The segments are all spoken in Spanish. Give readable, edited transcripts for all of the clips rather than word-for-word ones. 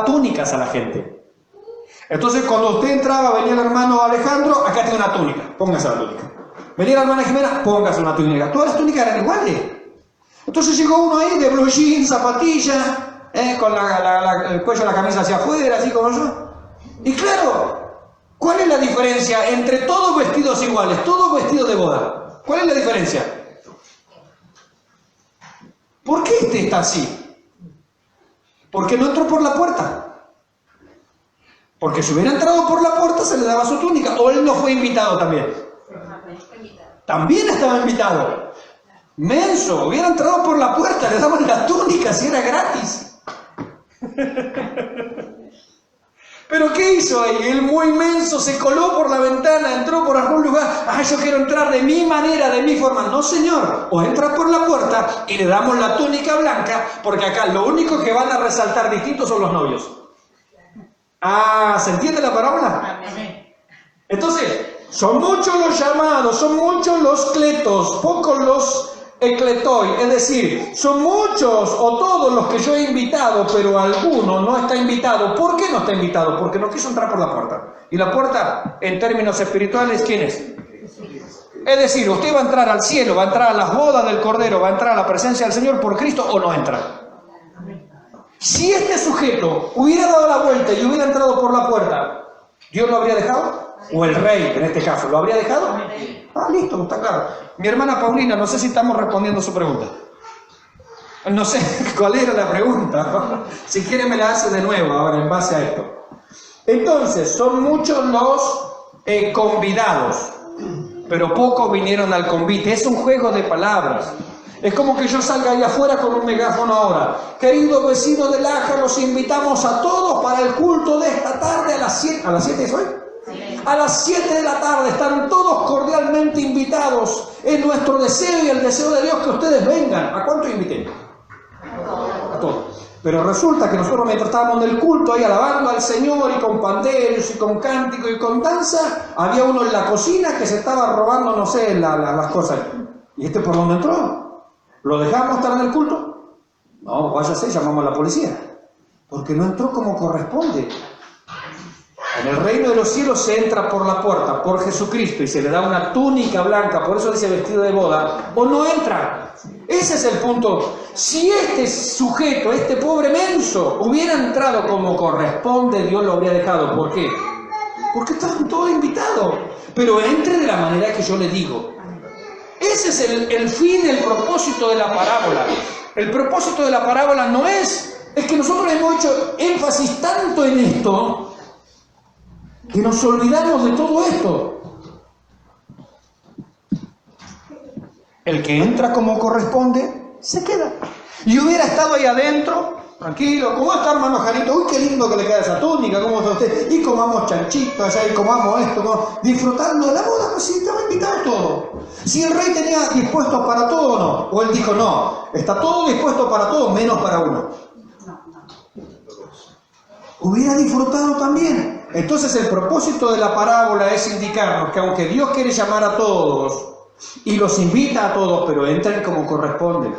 túnicas a la gente. Entonces cuando usted entraba, venía el hermano Alejandro, acá tiene una túnica, póngase la túnica. Venía la hermana Jimena, póngase una túnica. Todas las túnicas eran iguales. Entonces llegó uno ahí de blue jeans, zapatillas, con el cuello de la camisa hacia afuera, así como yo. Y claro, ¿cuál es la diferencia entre todos vestidos iguales, todos vestidos de boda? ¿Cuál es la diferencia? ¿Por qué este está así? Porque no entró por la puerta. Porque si hubiera entrado por la puerta se le daba su túnica. ¿O él no fue invitado también? También estaba invitado. Menso, hubiera entrado por la puerta, le daban la túnica si era gratis. ¿Pero qué hizo ahí? El muy menso se coló por la ventana, entró por algún lugar. Ah, yo quiero entrar de mi manera, de mi forma. No, señor. O entra por la puerta y le damos la túnica blanca, porque acá lo único que van a resaltar distintos son los novios. Ah, ¿se entiende la parábola? Entonces, son muchos los llamados, son muchos los cletos, pocos los ecletoi, es decir, son muchos o todos los que yo he invitado, pero alguno no está invitado. ¿Por qué no está invitado? Porque no quiso entrar por la puerta. Y la puerta, en términos espirituales, ¿quién es? Es decir, usted va a entrar al cielo, va a entrar a las bodas del Cordero, va a entrar a la presencia del Señor por Cristo o no entra. Si este sujeto hubiera dado la vuelta y hubiera entrado por la puerta, ¿Dios lo habría dejado? O el rey, en este caso, ¿lo habría dejado? Ah, listo, está claro. Mi hermana Paulina, no sé si estamos respondiendo su pregunta. No sé cuál era la pregunta. Si quiere me la hace de nuevo ahora en base a esto. Entonces, son muchos los convidados, pero pocos vinieron al convite. Es un juego de palabras. Es como que yo salga ahí afuera con un megáfono ahora. Queridos vecinos de Laja, los invitamos a todos para el culto de esta tarde a las 7. ¿A las 7 es hoy? A las 7 de la tarde están todos cordialmente invitados. Es nuestro deseo y el deseo de Dios que ustedes vengan. ¿A cuánto inviten? A todos. Pero resulta que nosotros mientras estábamos en el culto ahí alabando al Señor y con panderos y con cántico y con danza, había uno en la cocina que se estaba robando, no sé, las cosas. ¿Y este por dónde entró? ¿Lo dejamos estar en el culto? No, váyase, llamamos a la policía. Porque no entró como corresponde. En el reino de los cielos se entra por la puerta, por Jesucristo, y se le da una túnica blanca, por eso dice vestido de boda, o no entra. Ese es el punto. Si este sujeto, este pobre menso, hubiera entrado como corresponde, Dios lo habría dejado. ¿Por qué? Porque estaban todos invitados. Pero entre de la manera que yo le digo. Ese es el fin, el propósito de la parábola. El propósito de la parábola no es que nosotros hemos hecho énfasis tanto en esto que nos olvidamos de todo esto. El que entra como corresponde, se queda. Y hubiera estado ahí adentro, tranquilo. ¿Cómo está, hermano Jarito? Uy, qué lindo que le queda esa túnica. ¿Cómo está usted? Y comamos chanchitos allá, y comamos esto, disfrutando de la boda, pues sí, estaba invitado todo. Si el rey tenía dispuesto para todo o no, o él dijo no, está todo dispuesto para todo, menos para uno. Hubiera disfrutado también. Entonces el propósito de la parábola es indicarnos que aunque Dios quiere llamar a todos y los invita a todos, pero entren como corresponde,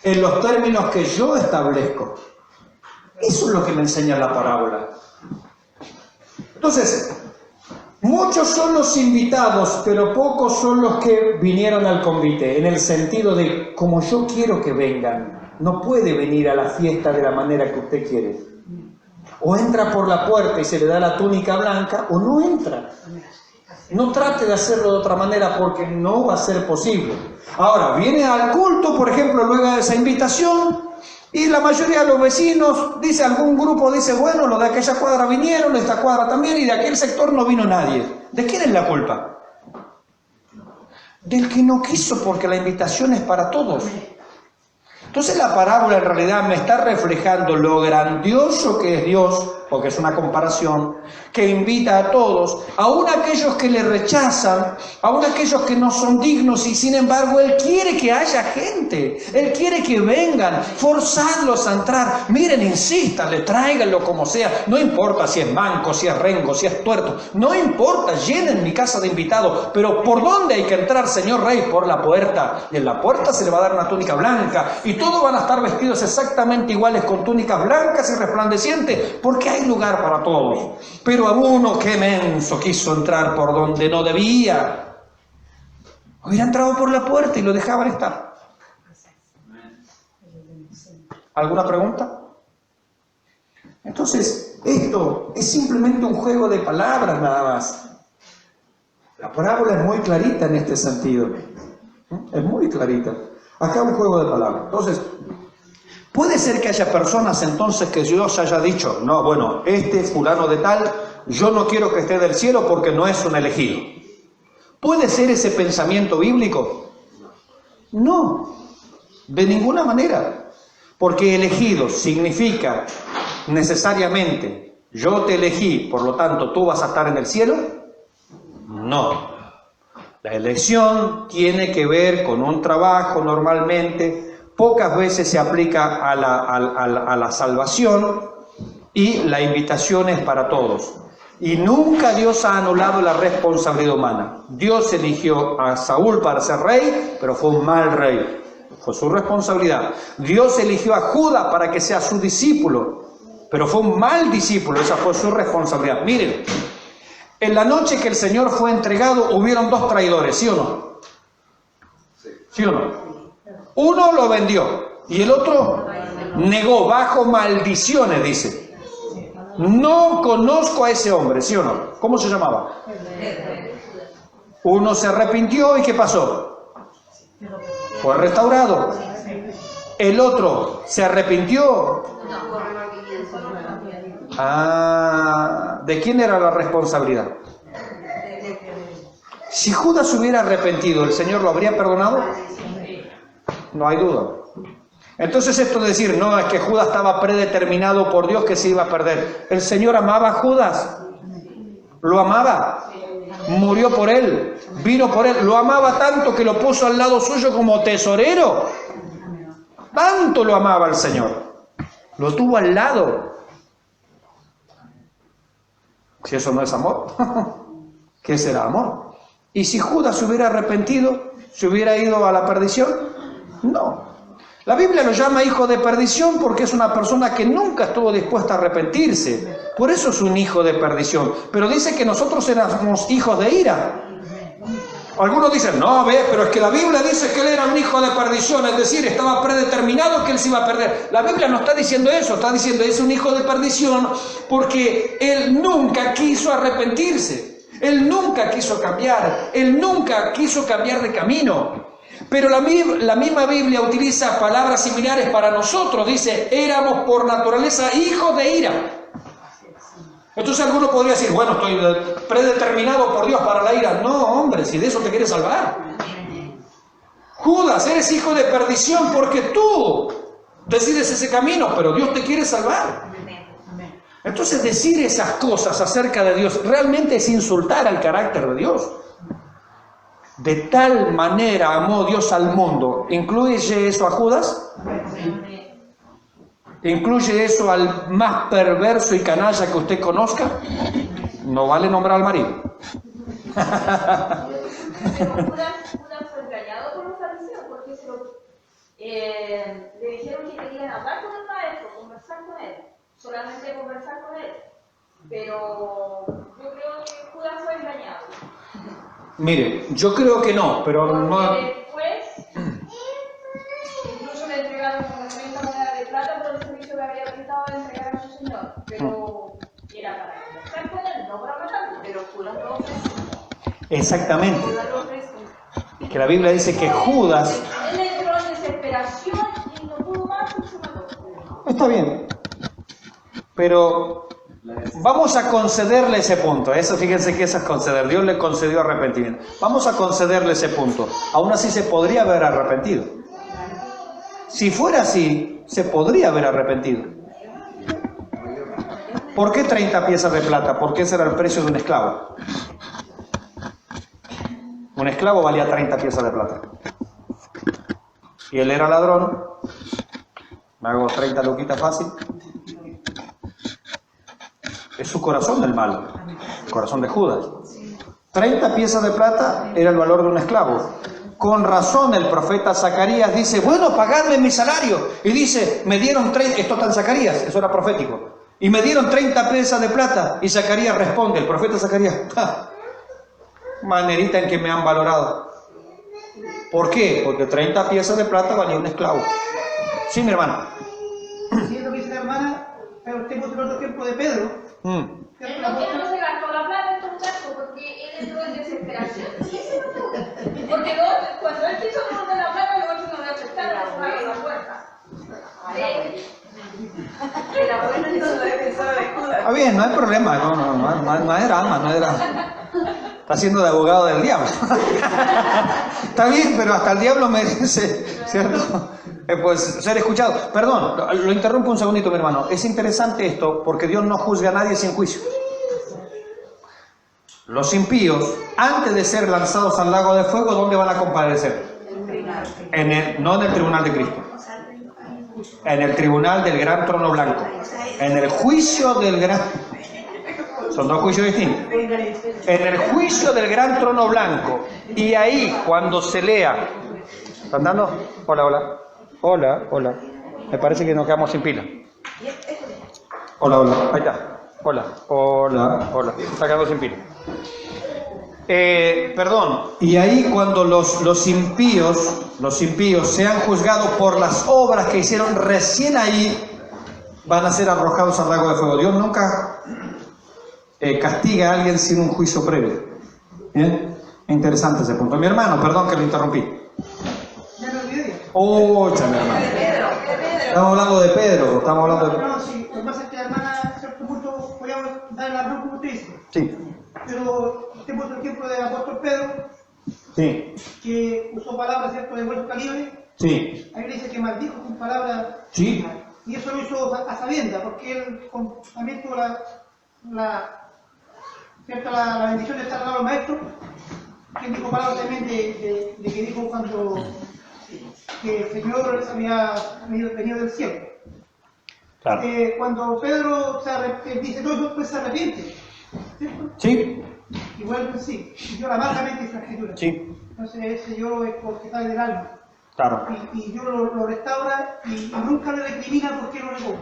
en los términos que yo establezco. Eso es lo que me enseña la parábola. Entonces, muchos son los invitados, pero pocos son los que vinieron al convite, en el sentido de, como yo quiero que vengan, no puede venir a la fiesta de la manera que usted quiere. O entra por la puerta y se le da la túnica blanca, o no entra. No trate de hacerlo de otra manera porque no va a ser posible. Ahora, viene al culto, por ejemplo, luego de esa invitación, y la mayoría de los vecinos, dice algún grupo, dice, bueno, los de aquella cuadra vinieron, de esta cuadra también, y de aquel sector no vino nadie. ¿De quién es la culpa? Del que no quiso, porque la invitación es para todos. Entonces la parábola en realidad me está reflejando lo grandioso que es Dios, porque es una comparación, que invita a todos, aún aquellos que le rechazan, aún aquellos que no son dignos, y sin embargo Él quiere que haya gente, Él quiere que vengan, forzadlos a entrar, miren, insístanle, tráiganlo como sea, no importa si es manco, si es rengo, si es tuerto, no importa, llenen mi casa de invitados, pero ¿por dónde hay que entrar, señor Rey? Por la puerta, y en la puerta se le va a dar una túnica blanca, y todos van a estar vestidos exactamente iguales con túnicas blancas y resplandecientes, porque hay lugar para todos. Pero a uno, qué menso, quiso entrar por donde no debía. Hubiera entrado por la puerta y lo dejaban estar. ¿Alguna pregunta? Entonces, esto es simplemente un juego de palabras nada más. La parábola es muy clarita en este sentido. Es muy clarita. Acá un juego de palabras. Entonces, puede ser que haya personas entonces que Dios haya dicho, no, bueno, este fulano de tal, yo no quiero que esté del cielo porque no es un elegido. ¿Puede ser ese pensamiento bíblico? No, de ninguna manera. Porque elegido significa necesariamente, yo te elegí, por lo tanto tú vas a estar en el cielo. No. La elección tiene que ver con un trabajo normalmente, pocas veces se aplica a la salvación, y la invitación es para todos. Y nunca Dios ha anulado la responsabilidad humana. Dios eligió a Saúl para ser rey, pero fue un mal rey. Fue su responsabilidad. Dios eligió a Judas para que sea su discípulo, pero fue un mal discípulo. Esa fue su responsabilidad. Miren, en la noche que el Señor fue entregado, hubieron dos traidores, ¿sí o no? ¿Sí o no? Uno lo vendió y el otro negó bajo maldiciones, dice. No conozco a ese hombre, ¿sí o no? ¿Cómo se llamaba? Uno se arrepintió y ¿qué pasó? Fue restaurado. El otro se arrepintió. ¿De quién era la responsabilidad? Si Judas se hubiera arrepentido, ¿el Señor lo habría perdonado? No hay duda. Entonces esto de decir, no, es que Judas estaba predeterminado por Dios que se iba a perder. ¿El Señor amaba a Judas? ¿Lo amaba? Murió por él, vino por él, lo amaba tanto que lo puso al lado suyo como tesorero. Tanto lo amaba el Señor. Lo tuvo al lado. Si eso no es amor, ¿qué será amor? ¿Y si Judas se hubiera arrepentido, se hubiera ido a la perdición? No. La Biblia lo llama hijo de perdición porque es una persona que nunca estuvo dispuesta a arrepentirse. Por eso es un hijo de perdición. Pero dice que nosotros éramos hijos de ira. Algunos dicen, no, pero es que la Biblia dice que él era un hijo de perdición, es decir, estaba predeterminado que él se iba a perder. La Biblia no está diciendo eso, está diciendo es un hijo de perdición porque él nunca quiso arrepentirse, él nunca quiso cambiar, él nunca quiso cambiar de camino. Pero la misma Biblia utiliza palabras similares para nosotros, dice, éramos por naturaleza hijos de ira. Entonces alguno podría decir, bueno, estoy predeterminado por Dios para la ira. No, hombre, si de eso te quieres salvar. Judas, eres hijo de perdición porque tú decides ese camino, pero Dios te quiere salvar. Entonces decir esas cosas acerca de Dios realmente es insultar al carácter de Dios. De tal manera amó Dios al mundo. ¿Incluye eso a Judas? ¿Incluye eso al más perverso y canalla que usted conozca? No vale nombrar al marido. Pero Judas fue engañado por los fariseos porque le dijeron que querían hablar con el maestro, conversar con él, solamente conversar con él. Pero yo creo que Judas fue engañado. Mire, yo creo que no, pero no. Después, incluso le entregaron una tremenda moneda de plata por el servicio que había prestado de entregar a su señor. Pero era para conversar con él, no para matarlo. Pero Judas lo ofreció. Exactamente. Judas lo ofreció. Que la Biblia dice que Judas. Él entró en desesperación y no pudo más y se mató. Está bien. Pero vamos a concederle ese punto. Eso, fíjense que eso es conceder. Dios le concedió arrepentimiento. Vamos a concederle ese punto. Aún así se podría haber arrepentido. Si fuera así, se podría haber arrepentido. ¿Por qué 30 piezas de plata? Porque ese era el precio de un esclavo. Un esclavo valía 30 piezas de plata. Y él era ladrón. Me hago 30 luquitas fácil. Es su corazón del mal, el corazón de Judas. 30 piezas de plata era el valor de un esclavo. Con razón el profeta Zacarías dice, bueno, pagadme mi salario. Y dice, me dieron 30, esto está en Zacarías, eso era profético. Y me dieron 30 piezas de plata. Y Zacarías responde, el profeta Zacarías, manerita en que me han valorado. ¿Por qué? Porque 30 piezas de plata valía un esclavo. Sí, mi hermano. Sí, es lo que dice la hermana, pero usted puso otro ejemplo de Pedro. Él no se gastó la plata en todo caso porque él entró en desesperación. Y ese no fue. Porque cuando él quiso devolver la plata, los otros no le aceptaron, le cerraron la puerta. La buena hizo la defensora de Judas. Está bien, no hay problema, no hay drama, no hay drama. Está haciendo de abogado del diablo. Está bien, pero hasta el diablo merece, ¿cierto? Pues ser escuchado. Perdón, lo interrumpo un segundito, mi hermano. Es interesante esto porque Dios no juzga a nadie sin juicio. Los impíos, antes de ser lanzados al lago de fuego, ¿dónde van a comparecer? No en el tribunal de Cristo. En el tribunal del gran trono blanco. En el juicio del gran... Son dos juicios distintos. En el juicio del gran trono blanco. Y ahí, cuando se lea... ¿Están dando? Hola. Hola. Me parece que nos quedamos sin pila. Hola. Ahí está. Hola. Está quedando sin pila. Perdón. Y ahí cuando los impíos sean juzgados por las obras que hicieron recién ahí, van a ser arrojados al lago de fuego. Dios nunca castiga a alguien sin un juicio previo. ¿Bien? Interesante ese punto. Mi hermano, perdón que lo interrumpí. Ya me olvidé. Mi hermano. Estamos hablando de Pedro. No, sí, lo que pasa es que la hermana, a cierto punto, podíamos dar la razón como usted dice. Sí. Pero usted puso el ejemplo del apóstol Pedro, Sí. que usó palabras, ¿cierto?, de buen calibre. Sí. Ahí le dice que maldijo con palabras. Sí. Y eso lo hizo a sabiendas, porque él también tuvo la bendición de estar al lado del maestro. Quien dijo palabras también de que dijo cuando que el Señor había venido del cielo. Claro. Cuando Pedro dice todo eso, pues se arrepiente, ¿cierto? Sí. Y vuelve sí, y llora amargamente esa escritura. Sí. Entonces ese lloro es porque sale del alma. Claro. Y Dios lo restaura y nunca le recrimina porque lo negó.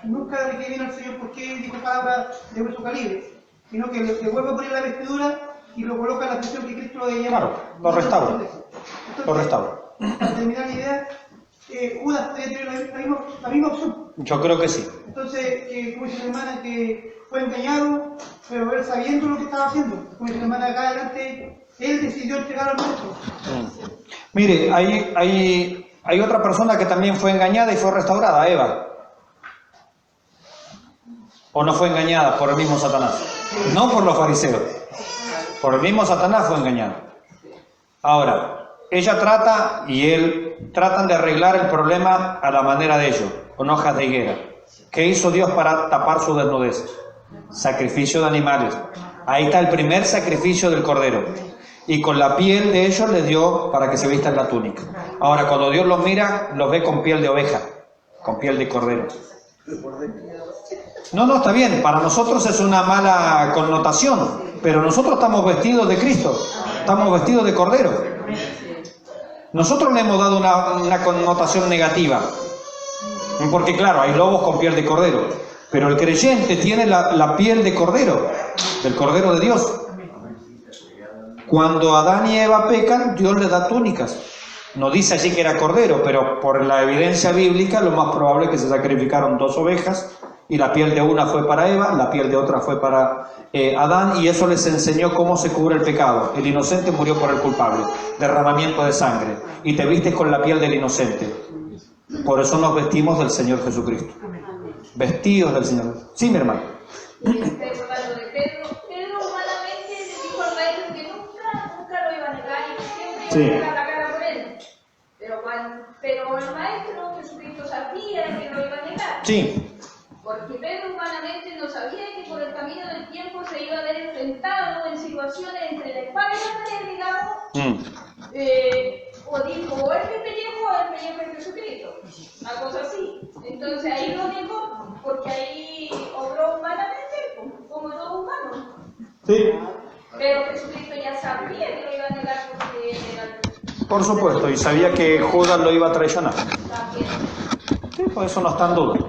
Nunca le recrimina al Señor porque dijo palabras de hueso calibre, sino que le vuelve a poner la vestidura y lo coloca en la posición que Cristo le llama. Claro, lo restaura. Entonces, Lo restaura. Para terminar la idea, Judas tiene la misma opción. Yo creo que sí. Entonces, como dice la hermana, que fue engañado, pero él sabiendo lo que estaba haciendo. Como dice la hermana acá adelante, él decidió entregar al maestro. Mire, hay otra persona que también fue engañada y fue restaurada, Eva. ¿O no fue engañada por el mismo Satanás? No por los fariseos. Por el mismo Satanás fue engañada. Ahora, ella trata y él tratan de arreglar el problema a la manera de ellos, con hojas de higuera. ¿Qué hizo Dios para tapar su desnudez? Sacrificio de animales. Ahí está el primer sacrificio del cordero. Y con la piel de ellos les dio para que se vistan la túnica. Ahora, cuando Dios los mira, los ve con piel de oveja, con piel de cordero. No, está bien. Para nosotros es una mala connotación, pero nosotros estamos vestidos de Cristo. Estamos vestidos de cordero. Nosotros le hemos dado una connotación negativa. Porque claro, hay lobos con piel de cordero. Pero el creyente tiene la piel de cordero, del cordero de Dios. Cuando Adán y Eva pecan, Dios les da túnicas. No dice allí que era cordero, pero por la evidencia bíblica, lo más probable es que se sacrificaron 2 ovejas, y la piel de una fue para Eva, la piel de otra fue para Adán, y eso les enseñó cómo se cubre el pecado. El inocente murió por el culpable, derramamiento de sangre, y te vistes con la piel del inocente. Por eso nos vestimos del Señor Jesucristo. Vestidos del Señor. Sí, mi hermano. Pedro humanamente le dijo al maestro que nunca lo iba a negar y que siempre iba a dar la cara por él. Pero el maestro Jesucristo sabía que lo iba a negar. Sí. Porque Pedro humanamente no sabía que por el camino del tiempo se iba a ver enfrentado en situaciones entre la espada y la pared, digamos, o dijo, o es mi pellejo o el pellejo de Jesucristo, una cosa así. Entonces ahí lo dijo porque ahí obró humanamente, como todo humano. Sí. Pero Jesucristo ya sabía que lo iba a negar porque él era... Por supuesto, y sabía que Judas lo iba a traicionar. También. Sí, por eso no está en duda.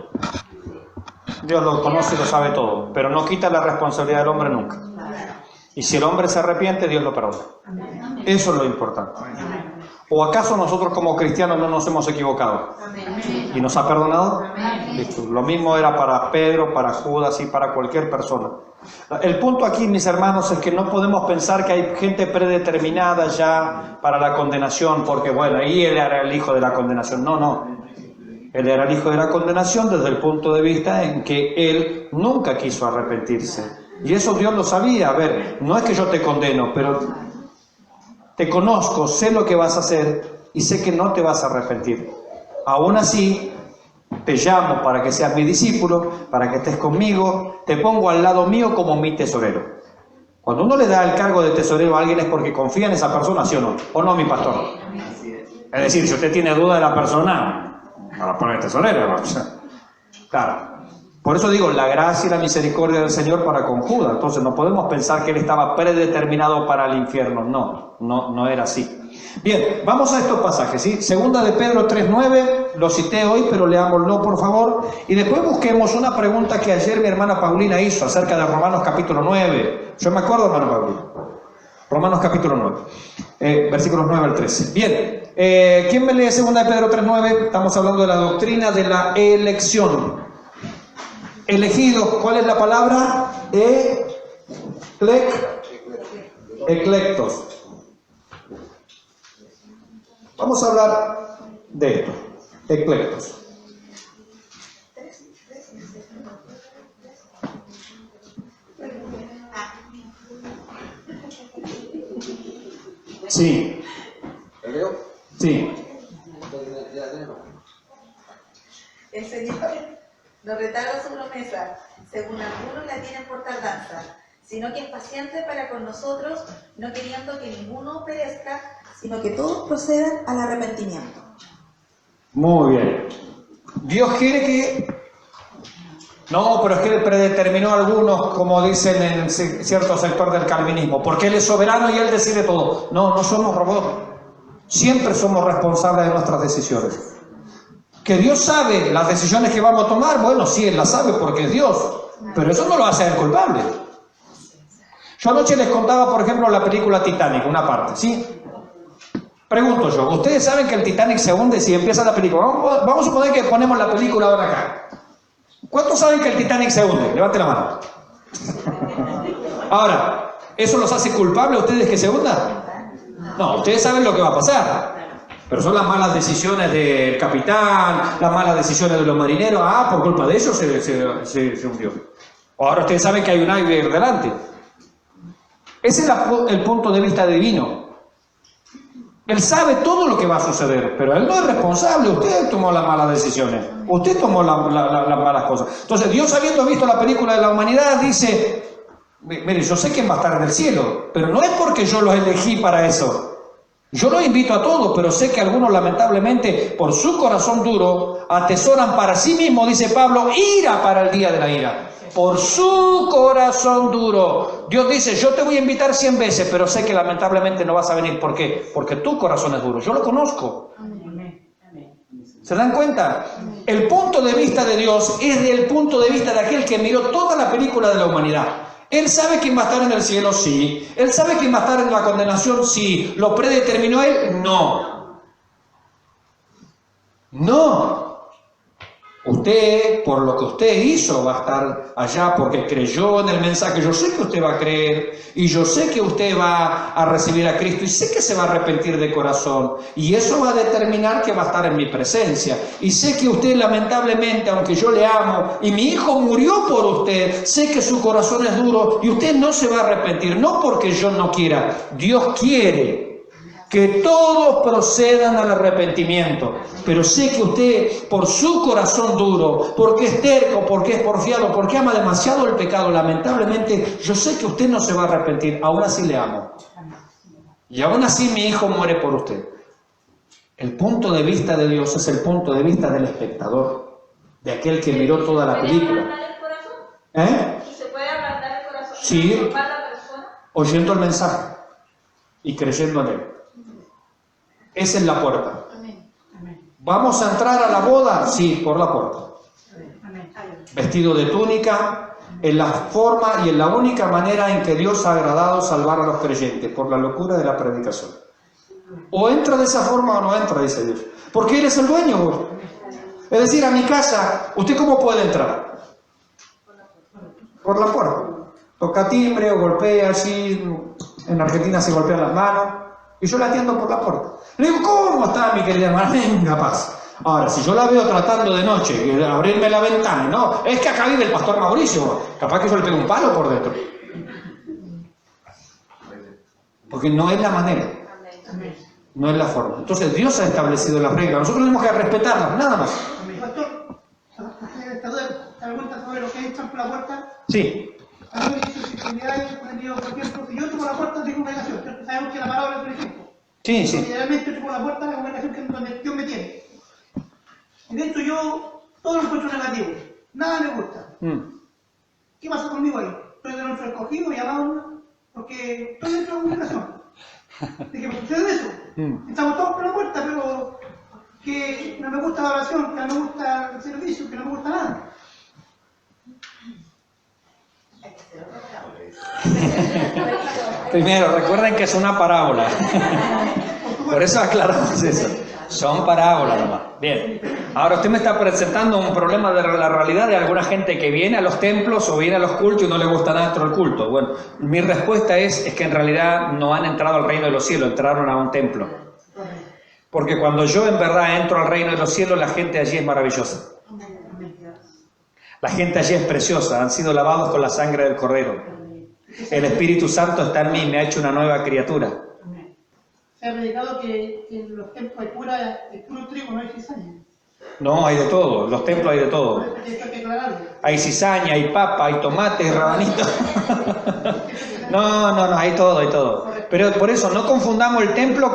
Dios lo conoce y lo sabe todo, pero no quita la responsabilidad del hombre nunca. Y si el hombre se arrepiente, Dios lo perdona. Eso es lo importante. ¿O acaso nosotros como cristianos no nos hemos equivocado? ¿Y nos ha perdonado? Listo. Lo mismo era para Pedro, para Judas y para cualquier persona. El punto aquí, mis hermanos, es que no podemos pensar que hay gente predeterminada ya para la condenación, porque bueno, ahí él era el hijo de la condenación. No, no. Él era el hijo de la condenación desde el punto de vista en que él nunca quiso arrepentirse. Y eso Dios lo sabía. A ver, no es que yo te condeno, pero te conozco, sé lo que vas a hacer y sé que no te vas a arrepentir. Aún así, te llamo para que seas mi discípulo, para que estés conmigo, te pongo al lado mío como mi tesorero. Cuando uno le da el cargo de tesorero a alguien es porque confía en esa persona, ¿sí o no? ¿O no, mi pastor? Es decir, si usted tiene duda de la persona, no la pone tesorero, ¿no? Claro. Por eso digo, la gracia y la misericordia del Señor para con Judas. Entonces no podemos pensar que él estaba predeterminado para el infierno. No era así. Bien, vamos a estos pasajes, ¿sí? Segunda de Pedro 3:9, lo cité hoy, pero leámoslo por favor. Y después busquemos una pregunta que ayer mi hermana Paulina hizo acerca de Romanos capítulo 9. Yo me acuerdo, hermana Paulina. Romanos capítulo 9, versículos 9 al 13. Bien, ¿quién me lee segunda de Pedro 3:9? Estamos hablando de la doctrina de la elección. Elegidos, ¿cuál es la palabra? Eclectos. Vamos a hablar de esto, eclectos. Sí. Sí. El Señor no retarda su promesa, según algunos la tienen por tardanza, sino que es paciente para con nosotros, no queriendo que ninguno perezca, sino que todos procedan al arrepentimiento. Muy bien. Dios quiere que... No, pero es que Él predeterminó a algunos, como dicen en cierto sector del calvinismo, porque Él es soberano y Él decide todo. No somos robots. Siempre somos responsables de nuestras decisiones. Que Dios sabe las decisiones que vamos a tomar, bueno, sí, Él las sabe porque es Dios, pero eso no lo hace a Él culpable. Yo anoche les contaba, por ejemplo, la película Titanic, una parte, ¿sí? Pregunto yo, ¿ustedes saben que el Titanic se hunde si empieza la película? Vamos a suponer que ponemos la película ahora acá. ¿Cuántos saben que el Titanic se hunde? Levante la mano. Ahora, ¿eso los hace culpables a ustedes que se hunda? No, ustedes saben lo que va a pasar. Pero son las malas decisiones del capitán, las malas decisiones de los marineros. Por culpa de ellos se hundió. Ahora ustedes saben que hay un iceberg delante. Ese es el punto de vista divino. Él sabe todo lo que va a suceder, pero Él no es responsable. Usted tomó las malas decisiones. Usted tomó las malas cosas. Entonces Dios, habiendo visto la película de la humanidad, dice, mire, yo sé quién va a estar en el cielo, pero no es porque yo los elegí para eso. Yo los invito a todos, pero sé que algunos lamentablemente por su corazón duro atesoran para sí mismos, dice Pablo, ira para el día de la ira. Por su corazón duro. Dios dice, yo te voy a invitar 100 veces, pero sé que lamentablemente no vas a venir. ¿Por qué? Porque tu corazón es duro. Yo lo conozco. ¿Se dan cuenta? El punto de vista de Dios es del punto de vista de aquel que miró toda la película de la humanidad. Él sabe quién va a estar en el cielo, sí. Él sabe quién va a estar en la condenación, sí. ¿Lo predeterminó Él? No. No. Usted, por lo que usted hizo, va a estar allá porque creyó en el mensaje. Yo sé que usted va a creer y yo sé que usted va a recibir a Cristo y sé que se va a arrepentir de corazón. Y eso va a determinar que va a estar en mi presencia. Y sé que usted, lamentablemente, aunque yo le amo y mi hijo murió por usted, sé que su corazón es duro y usted no se va a arrepentir. No porque yo no quiera, Dios quiere. que todos procedan al arrepentimiento. Pero sé que usted, por su corazón duro, porque es terco, porque es porfiado, porque ama demasiado el pecado, lamentablemente, yo sé que usted no se va a arrepentir. Aún así le amo. Y aún así mi hijo muere por usted. El punto de vista de Dios es el punto de vista del espectador, de aquel que miró toda la película. ¿Y se puede ablandar el corazón? Sí, ¿Transformar la persona? oyendo el mensaje y creyendo en él. Esa es la puerta. ¿Vamos a entrar a la boda? Sí, por la puerta. Vestido de túnica, en la forma y en la única manera en que Dios ha agradado salvar a los creyentes, por la locura de la predicación. O entra de esa forma o no entra, dice Dios. Porque Él es el dueño, güey. Es decir, a mi casa, ¿usted cómo puede entrar? Por la puerta. Toca timbre o golpea así. En Argentina se golpean las manos. Y yo la atiendo por la puerta. Le digo, ¿cómo está mi querida hermana? Venga, paz. Ahora, si yo la veo tratando de noche, abrirme la ventana, no, es que acá vive el pastor Mauricio. Capaz que yo le pego un palo por dentro. Porque no es la manera. No es la forma. Entonces Dios ha establecido las reglas. Nosotros tenemos que respetarlas, nada más. Pastor, ¿te das cuenta sobre lo que entran por la puerta? Sí. A mí me dice sensibilidad, por ejemplo, si yo entro por la puerta tengo una obligación. Sabemos que la palabra es un ejemplo. Sí, sí. Generalmente entro por la puerta es una obligación que donde Dios me tiene. Y dentro yo todo lo encuentro negativo. Nada me gusta. ¿Qué pasa conmigo ahí? Estoy de nuestro escogido, llamado, porque estoy dentro de una obligación. ¿De qué me sucede eso? Estamos todos por la puerta, pero que no me gusta la oración, que no me gusta el servicio, que no me gusta nada. Primero, recuerden que es una parábola. Por eso aclaramos eso. Son parábolas nomás. Bien. Ahora usted me está presentando un problema de la realidad de alguna gente que viene a los templos o viene a los cultos y no le gusta nada dentro del culto. Bueno, mi respuesta es que en realidad no han entrado al reino de los cielos, entraron a un templo. Porque cuando yo en verdad entro al reino de los cielos, la gente allí es maravillosa. La gente allí es preciosa, han sido lavados con la sangre del Cordero. El Espíritu Santo está en mí, me ha hecho una nueva criatura. Se ha predicado que en los templos hay puro trigo, no hay cizaña. No, hay de todo, en los templos hay de todo. Hay cizaña, hay papa, hay tomate, hay rabanito. No, hay todo, hay todo. Pero por eso no confundamos el templo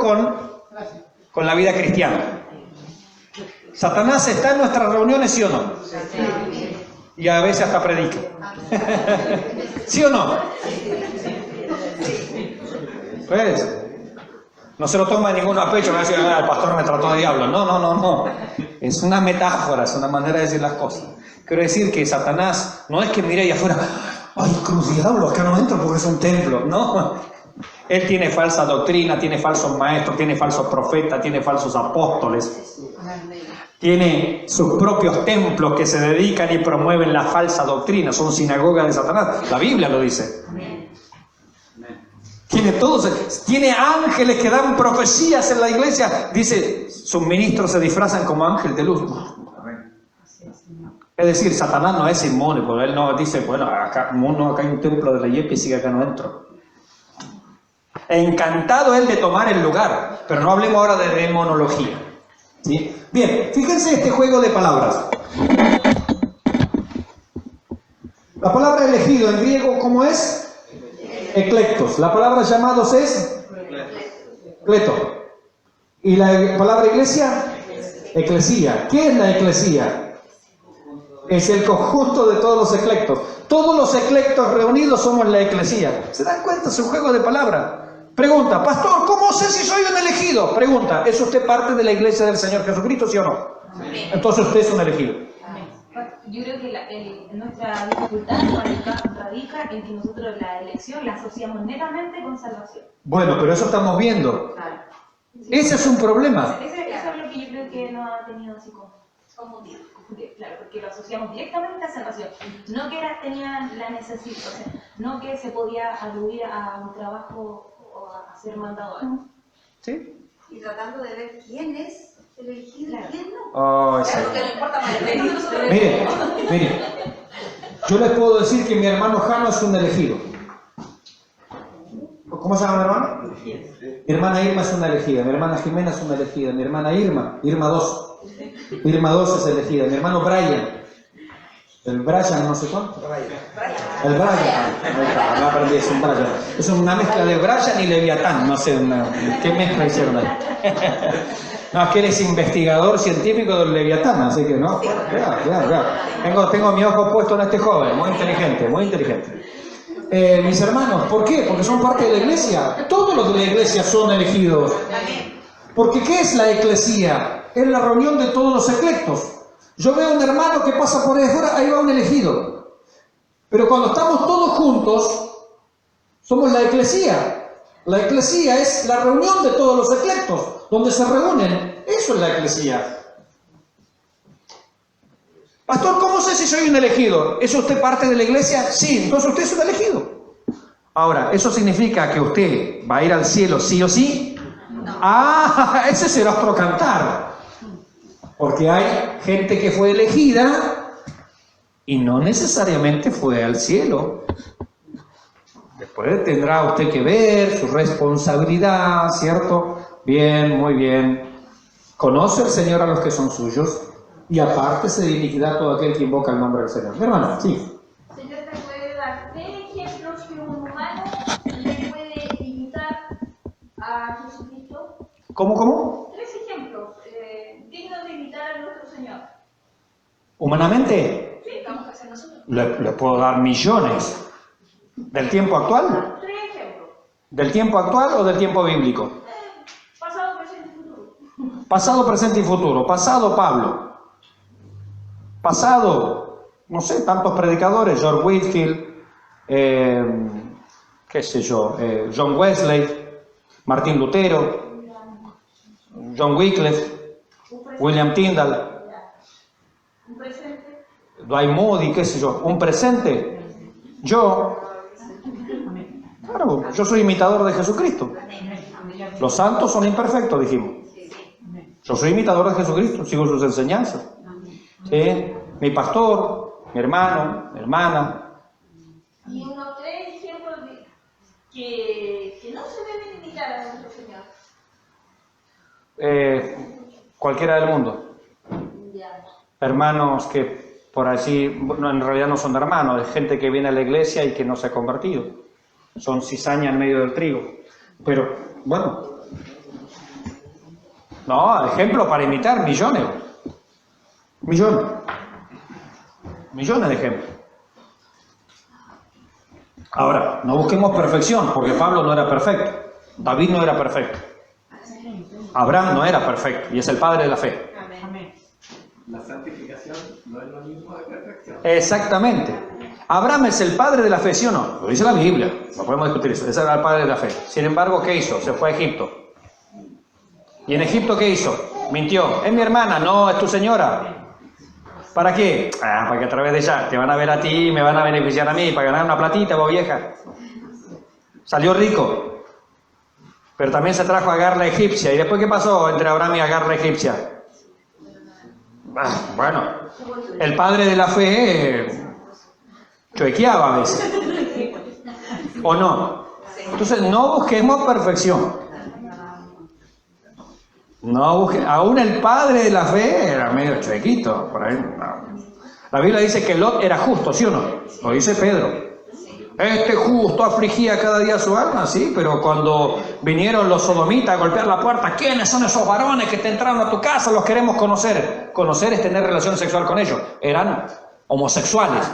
con la vida cristiana. ¿Satanás está en nuestras reuniones, sí o no? Y a veces hasta predica. ¿Sí o no? Pues, no se lo toma ninguno a pecho, no va a decir, el pastor me trató de diablo. No. Es una metáfora, es una manera de decir las cosas. Quiero decir que Satanás no es que mire ahí afuera, ¡ay, cruz diablo! Acá no entro porque es un templo. No. Él tiene falsa doctrina, tiene falsos maestros, tiene falsos profetas, tiene falsos apóstoles. Tiene sus propios templos que se dedican y promueven la falsa doctrina. Son sinagogas de Satanás. La Biblia lo dice. Tiene ángeles que dan profecías en la iglesia. Dice, sus ministros se disfrazan como ángel de luz. Es decir, Satanás no es inmune, porque él no dice, bueno, acá hay un templo de la Yepes y acá no entro. Encantado él de tomar el lugar, pero no hablemos ahora de demonología. ¿Sí? Bien, fíjense este juego de palabras. La palabra elegido en griego, ¿cómo es? Eclectos. La palabra llamados es Cleto. ¿Y la palabra iglesia? Eclesía. ¿Qué es la eclesía? Es el conjunto de todos los eclectos. Todos los eclectos reunidos somos la eclesía. ¿Se dan cuenta? Es un juego de palabras. Pregunta, pastor, ¿cómo sé si soy un elegido? Pregunta, ¿es usted parte de la iglesia del Señor Jesucristo, sí o no? Entonces usted es un elegido. Yo creo que nuestra dificultad radica en que nosotros la elección la asociamos netamente con salvación. Bueno, pero eso estamos viendo. Claro. Ese es un problema. Eso es lo que yo creo que no ha tenido así como tiempo. Claro, porque lo asociamos directamente a salvación. No que tenían la necesidad, o sea, no que se podía aludir a un trabajo o a ser mandado. ¿Sí? Y tratando de ver quién es el elegido y quién no. Oh, sí. Claro, que no importa más el elegido. Mire, yo les puedo decir que mi hermano Jano es un elegido. ¿Cómo se llama mi hermano? Mi hermana Irma es una elegida, mi hermana Jimena es una elegida, mi hermana Irma 2. Irma 2 es elegida, mi hermano Brian. El Brian no sé cuánto. El Brian. No aprendí, es un Brian. Es una mezcla de Brian y Leviatán, no sé qué mezcla hicieron ahí. No, es que él es investigador científico del Leviatán, así que no. Claro. Tengo mi ojo puesto en este joven, muy inteligente, muy inteligente. Mis hermanos, ¿por qué? Porque son parte de la iglesia. Todos los de la iglesia son elegidos. Porque ¿qué es la eclesía? Es la reunión de todos los eclectos. Yo veo a un hermano que pasa por ahí afuera, ahí va un elegido. Pero cuando estamos todos juntos, somos la eclesía. La eclesía es la reunión de todos los eclectos, donde se reúnen. Eso es la eclesía. Pastor, ¿cómo sé si soy un elegido? ¿Es usted parte de la iglesia? Sí, entonces usted es un elegido. Ahora, ¿eso significa que usted va a ir al cielo sí o sí? No. Ah, ese será otro cantar. Porque hay gente que fue elegida y no necesariamente fue al cielo. Después tendrá usted que ver su responsabilidad, ¿cierto? Bien, muy bien. Conoce el Señor a los que son suyos y apártese de iniquidad todo aquel que invoca el nombre del Señor. Mi hermana, sí. Señor, ¿te puede dar 3 ejemplos que un humano le puede imitar a Jesucristo? ¿Cómo? 3 ejemplos dignos de imitar a nuestro Señor. ¿Humanamente? Sí, vamos a hacer nosotros. Le puedo dar millones. ¿Del tiempo actual? 3 ejemplos. ¿Del tiempo actual o del tiempo bíblico? Pasado, presente y futuro. Pasado, presente y futuro. Pasado, Pablo. Pasado, no sé, tantos predicadores, George Whitefield, qué sé yo, John Wesley, Martín Lutero, John Wycliffe, William Tyndall, Un presente. Dwight Moody, qué sé yo. ¿Un presente? Yo, claro, yo soy imitador de Jesucristo. Los santos son imperfectos, dijimos. Yo soy imitador de Jesucristo, sigo sus enseñanzas. ¿Sí? Mi pastor, mi hermano, mi hermana. Y unos 3 ejemplos que no se deben imitar a nuestro Señor. Cualquiera del mundo. Ya. Hermanos que por allí, no, en realidad no son hermanos, es gente que viene a la iglesia y que no se ha convertido. Son cizaña en medio del trigo. Pero, bueno. No, ejemplo para imitar, millones. Millones de ejemplos. Ahora, no busquemos perfección, porque Pablo no era perfecto. David no era perfecto. Abraham no era perfecto, y es el padre de la fe. La santificación no es lo mismo de perfección. Exactamente. Abraham es el padre de la fe, ¿sí o no? Lo dice la Biblia, no podemos discutir eso. Ese era el padre de la fe. Sin embargo, ¿qué hizo? Se fue a Egipto. ¿Y en Egipto qué hizo? Mintió. Es mi hermana, no, es tu señora. ¿Para qué? Para que a través de ella te van a ver a ti, me van a beneficiar a mí, para ganar una platita, vos vieja. Salió rico. Pero también se trajo a Agar la egipcia. ¿Y después qué pasó entre Abraham y Agar la egipcia? Bueno, el padre de la fe chuequeaba a veces. ¿O no? Entonces no busquemos perfección. No busquemos. Aún el padre de la fe era medio chuequito. Por ahí, no. La Biblia dice que Lot era justo, ¿sí o no? Lo dice Pedro. Este justo afligía cada día su alma, sí, pero cuando vinieron los sodomitas a golpear la puerta, ¿quiénes son esos varones que te entraron a tu casa? Los queremos conocer. Conocer es tener relación sexual con ellos. Eran homosexuales.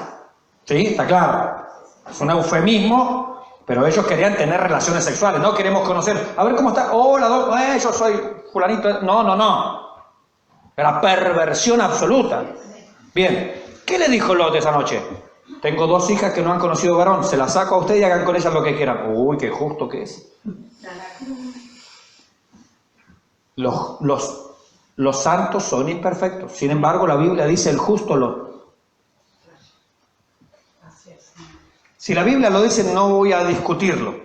¿Sí? Está claro. Es un eufemismo, pero ellos querían tener relaciones sexuales. No queremos conocer. A ver cómo está. Hola, yo soy fulanito. No. Era perversión absoluta. Bien. ¿Qué le dijo Lot esa noche? Tengo 2 hijas que no han conocido varón, se las saco a usted y hagan con ellas lo que quieran. Uy, qué justo que es. Los santos son imperfectos. Sin embargo, la Biblia dice el justo Lot. Si la Biblia lo dice, no voy a discutirlo.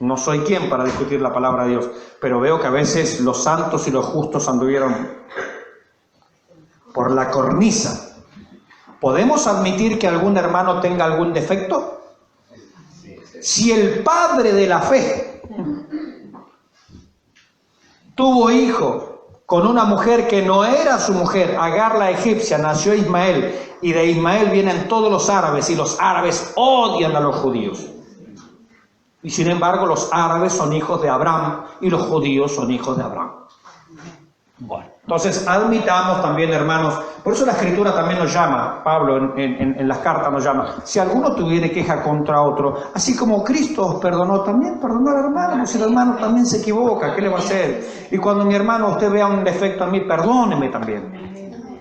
No soy quien para discutir la palabra de Dios. Pero veo que a veces los santos y los justos anduvieron por la cornisa. ¿Podemos admitir que algún hermano tenga algún defecto? Si el padre de la fe tuvo hijo con una mujer que no era su mujer, Agar la egipcia, nació Ismael, y de Ismael vienen todos los árabes, y los árabes odian a los judíos. Y sin embargo los árabes son hijos de Abraham, y los judíos son hijos de Abraham. Bueno, entonces admitamos también, hermanos, por eso la Escritura también nos llama, Pablo en las cartas nos llama, si alguno tuviere queja contra otro, así como Cristo os perdonó, también perdonó al hermano, si el hermano también se equivoca, ¿qué le va a hacer? Y cuando mi hermano usted vea un defecto en mí, perdóneme también.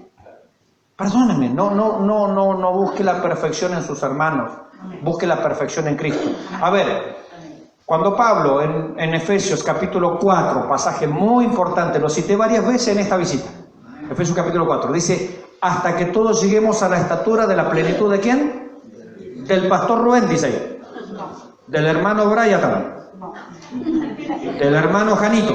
Perdóneme, no busque la perfección en sus hermanos, busque la perfección en Cristo. A ver, cuando Pablo en Efesios capítulo 4, pasaje muy importante, lo cité varias veces en esta visita, Efesios capítulo 4, dice, hasta que todos lleguemos a la estatura de la plenitud ¿de quién? Del pastor Rubén, dice ahí, del hermano Brian, del hermano Janito,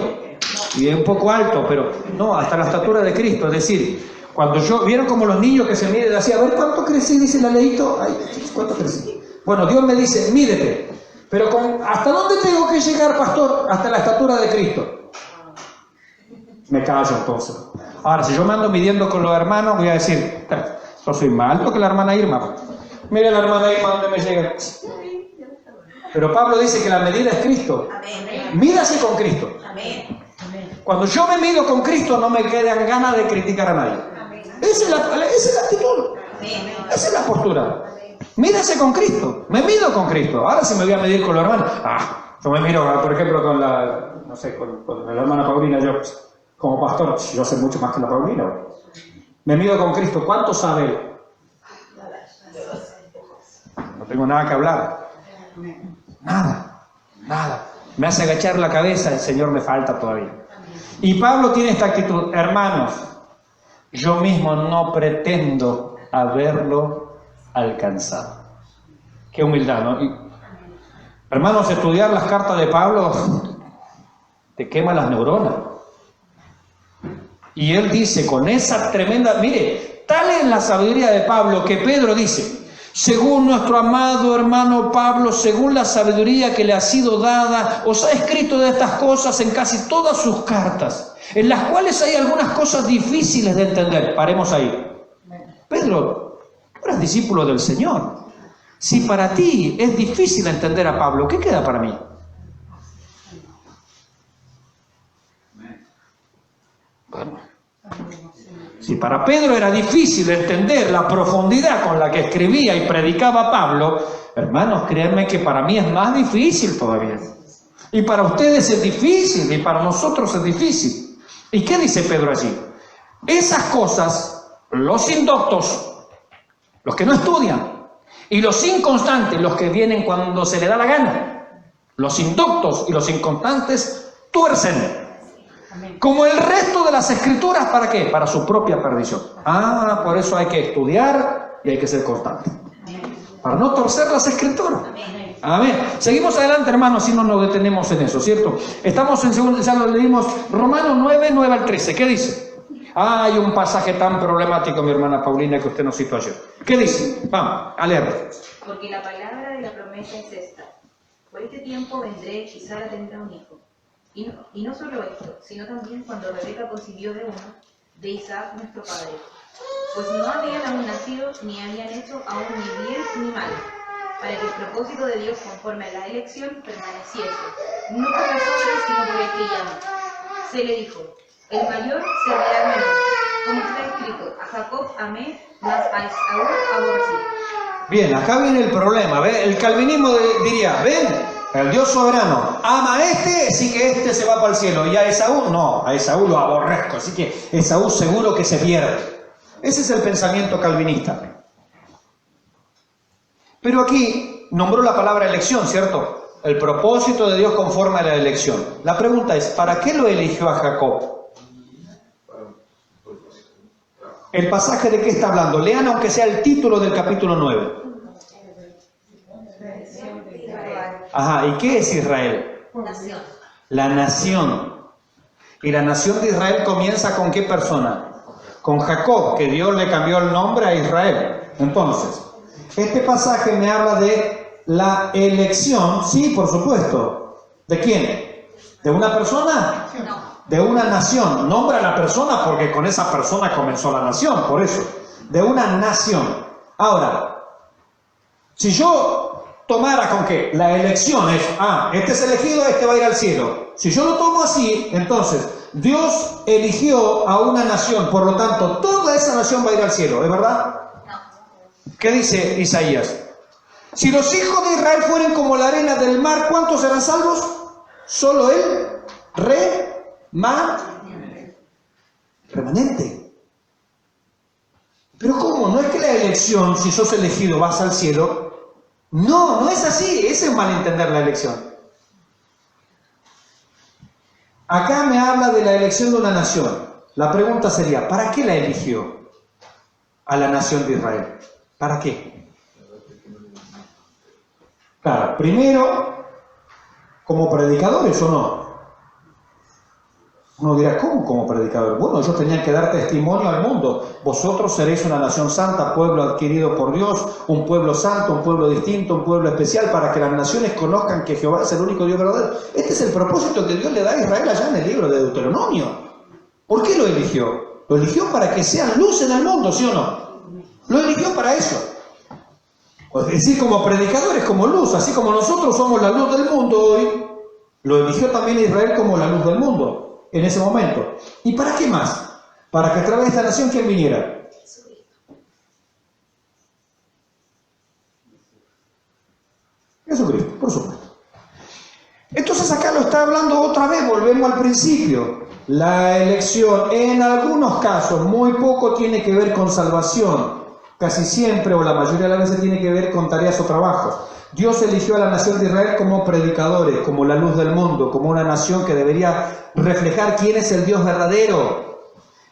y es un poco alto, pero no, hasta la estatura de Cristo, es decir, cuando ¿vieron como los niños que se miden así, a ver cuánto crecí, dice la leíto, ay, ¿cuánto crecí? Bueno, Dios me dice, mídete. Pero ¿hasta dónde tengo que llegar, pastor? Hasta la estatura de Cristo. Me callo entonces. Ahora, si yo me ando midiendo con los hermanos, voy a decir, yo soy más alto que la hermana Irma. Mire la hermana Irma dónde me llega. Pero Pablo dice que la medida es Cristo. Mídase con Cristo. Cuando yo me mido con Cristo, no me quedan ganas de criticar a nadie. Esa es la actitud. Esa es la postura. Mídase con Cristo, me mido con Cristo. Ahora si me voy a medir con los hermanos, yo me miro, por ejemplo, con la hermana Paulina, yo como pastor, yo sé mucho más que la Paulina. Me mido con Cristo, ¿cuánto sabe él? No tengo nada que hablar. Nada. Me hace agachar la cabeza, el Señor me falta todavía. Y Pablo tiene esta actitud, hermanos, yo mismo no pretendo haberlo alcanzado. Qué humildad, ¿no? Hermanos, estudiar las cartas de Pablo te quema las neuronas. Y él dice con esa tremenda, mire, tal es la sabiduría de Pablo que Pedro dice, según nuestro amado hermano Pablo, según la sabiduría que le ha sido dada, os ha escrito de estas cosas en casi todas sus cartas, en las cuales hay algunas cosas difíciles de entender. Paremos ahí. Pedro, tú eres discípulo del Señor. Si para ti es difícil entender a Pablo, ¿qué queda para mí? Bueno, si para Pedro era difícil entender la profundidad con la que escribía y predicaba Pablo, hermanos, créanme que para mí es más difícil todavía. Y para ustedes es difícil, y para nosotros es difícil. ¿Y qué dice Pedro allí? Esas cosas, los indoctos, los que no estudian, y los inconstantes, los que vienen cuando se le da la gana, los indoctos y los inconstantes tuercen. Como el resto de las escrituras, ¿para qué? Para su propia perdición. Por eso hay que estudiar y hay que ser constante. Para no torcer las escrituras. Amén. Seguimos adelante, hermanos, si no nos detenemos en eso, ¿cierto? Estamos en segundo, ya lo leímos, Romanos 9, 9 al 13. ¿Qué dice? Hay un pasaje tan problemático, mi hermana Paulina, que usted nos citó ayer. ¿Qué dice? Vamos, a leerlo. Porque la palabra de la promesa es esta: por este tiempo vendré y Sara tendrá un hijo. Y no solo esto, sino también cuando Rebeca concibió de uno, de Isaac nuestro padre. Pues no habían aún nacido, ni habían hecho aún ni bien ni mal, para que el propósito de Dios conforme a la elección permaneciese, no por las obras, sino por el que llama. Se le dijo: el mayor servirá al menor, como está escrito: a Jacob amé, mas a Esaú aborrecí. Bien, acá viene el problema, ¿ve? El calvinismo diría, ven, el Dios soberano ama a este, así que este se va para el cielo, y a Esaú no, a Esaú lo aborrezco, así que Esaú seguro que se pierde. Ese es el pensamiento calvinista. Pero aquí nombró la palabra elección, ¿cierto? El propósito de Dios conforme a la elección. La pregunta es, ¿para qué lo eligió a Jacob? ¿El pasaje de qué está hablando? Lean aunque sea el título del capítulo 9. ¿Y qué es Israel? Nación. La nación. Y la nación de Israel comienza ¿con qué persona? Con Jacob, que Dios le cambió el nombre a Israel. Entonces, este pasaje me habla de la elección, sí, por supuesto. ¿De quién? ¿De una persona? de una nación. Nombra a la persona porque con esa persona comenzó la nación, por eso. De una nación. Ahora, si yo tomara con que la elección es, este es elegido, este va a ir al cielo. Si yo lo tomo así, entonces, Dios eligió a una nación, por lo tanto, toda esa nación va a ir al cielo, ¿es verdad? ¿Qué dice Isaías? Si los hijos de Israel fueren como la arena del mar, ¿cuántos serán salvos? Solo el remanente. Pero ¿cómo? ¿No es que la elección, si sos elegido, vas al cielo? No, no es así. Ese es malentender la elección. Acá me habla de la elección de una nación. La pregunta sería, ¿para qué la eligió a la nación de Israel? ¿Para qué? Claro, primero, como predicadores o no. Uno dirá, ¿cómo como predicador? Bueno, ellos tenían que dar testimonio al mundo. Vosotros seréis una nación santa, pueblo adquirido por Dios, un pueblo santo, un pueblo distinto, un pueblo especial, para que las naciones conozcan que Jehová es el único Dios verdadero. Este es el propósito que Dios le da a Israel allá en el libro de Deuteronomio. ¿Por qué lo eligió? Lo eligió para que sean luz en el mundo, ¿sí o no? Lo eligió para eso. Es decir, como predicadores, como luz, así como nosotros somos la luz del mundo hoy, lo eligió también Israel como la luz del mundo en ese momento. ¿Y para qué más? Para que a través de esta nación, ¿quién viniera? Jesucristo, por supuesto. Entonces acá lo está hablando otra vez, volvemos al principio. La elección, en algunos casos, muy poco tiene que ver con salvación. Casi siempre, o la mayoría de las veces, tiene que ver con tareas o trabajos. Dios eligió a la nación de Israel como predicadores, como la luz del mundo, como una nación que debería reflejar quién es el Dios verdadero.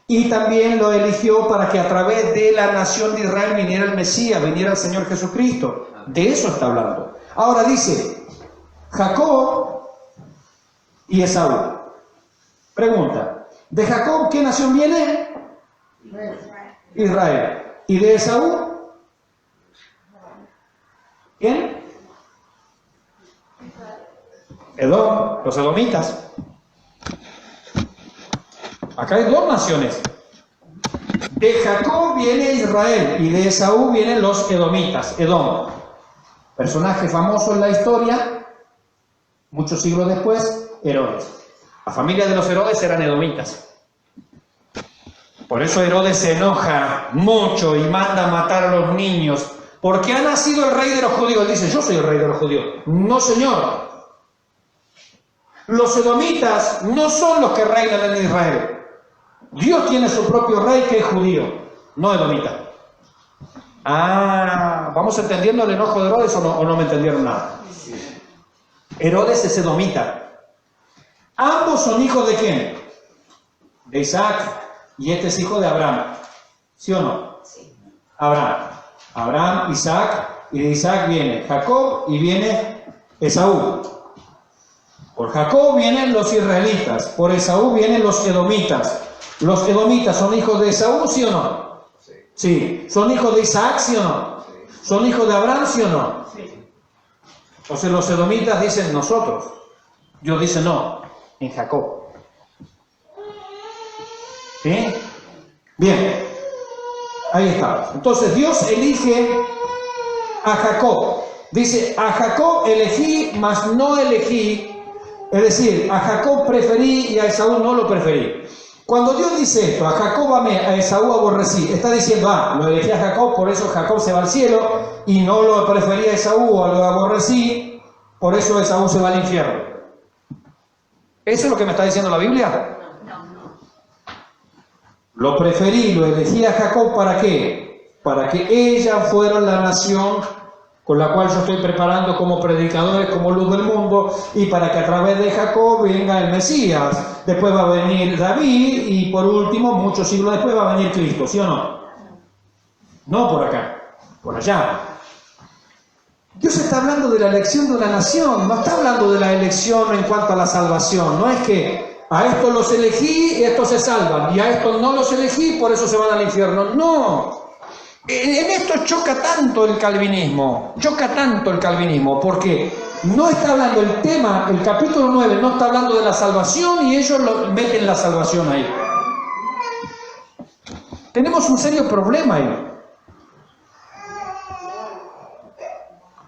Y también lo eligió para que a través de la nación de Israel viniera el Mesías, viniera el Señor Jesucristo. De eso está hablando. Ahora dice, Jacob y Esaú. Pregunta, ¿de Jacob qué nación viene? Israel. ¿Y de Esaú? ¿Quién? Edom, los edomitas. Acá hay dos naciones. De Jacob viene Israel y de Esaú vienen los edomitas. Edom, personaje famoso en la historia, muchos siglos después, Herodes. La familia de los Herodes eran edomitas. Por eso Herodes se enoja mucho y manda a matar a los niños, porque ha nacido el rey de los judíos. Él dice, yo soy el rey de los judíos. No, señor. Los edomitas no son los que reinan en Israel. Dios tiene su propio rey que es judío, no edomita. ¿Vamos entendiendo el enojo de Herodes o no me entendieron nada? Herodes es edomita. Ambos son hijos de ¿quién? De Isaac. Y este es hijo de Abraham. ¿Sí o no? Sí. Abraham, Isaac, y de Isaac viene Jacob y viene Esaú. Por Jacob vienen los israelitas, por Esaú vienen los edomitas. ¿Los edomitas son hijos de Esaú, sí o no? Sí. Sí. ¿Son hijos de Isaac, sí o no? Sí. ¿Son hijos de Abraham, sí o no? Sí. Entonces los edomitas dicen nosotros. Dios dice no, en Jacob. ¿Sí? Bien, ahí está. Entonces Dios elige a Jacob. Dice, a Jacob elegí, mas no elegí. Es decir, a Jacob preferí y a Esaú no lo preferí. Cuando Dios dice esto, a Jacob amé, a Esaú aborrecí, está diciendo, lo elegí a Jacob, por eso Jacob se va al cielo, y no lo preferí a Esaú o lo aborrecí, por eso Esaú se va al infierno. ¿Eso es lo que me está diciendo la Biblia? Lo preferí, lo elegí a Jacob, ¿para qué? Para que ella fuera la nación con la cual yo estoy preparando como predicadores, como luz del mundo, y para que a través de Jacob venga el Mesías. Después va a venir David, y por último, muchos siglos después, va a venir Cristo, ¿sí o no? No por acá, por allá. Dios está hablando de la elección de una nación, no está hablando de la elección en cuanto a la salvación. No es que a estos los elegí y estos se salvan, y a estos no los elegí, por eso se van al infierno. No. En esto choca tanto el calvinismo, ¿Por qué? no está hablando el tema, el capítulo 9 no está hablando de la salvación y ellos meten la salvación ahí. Tenemos un serio problema ahí.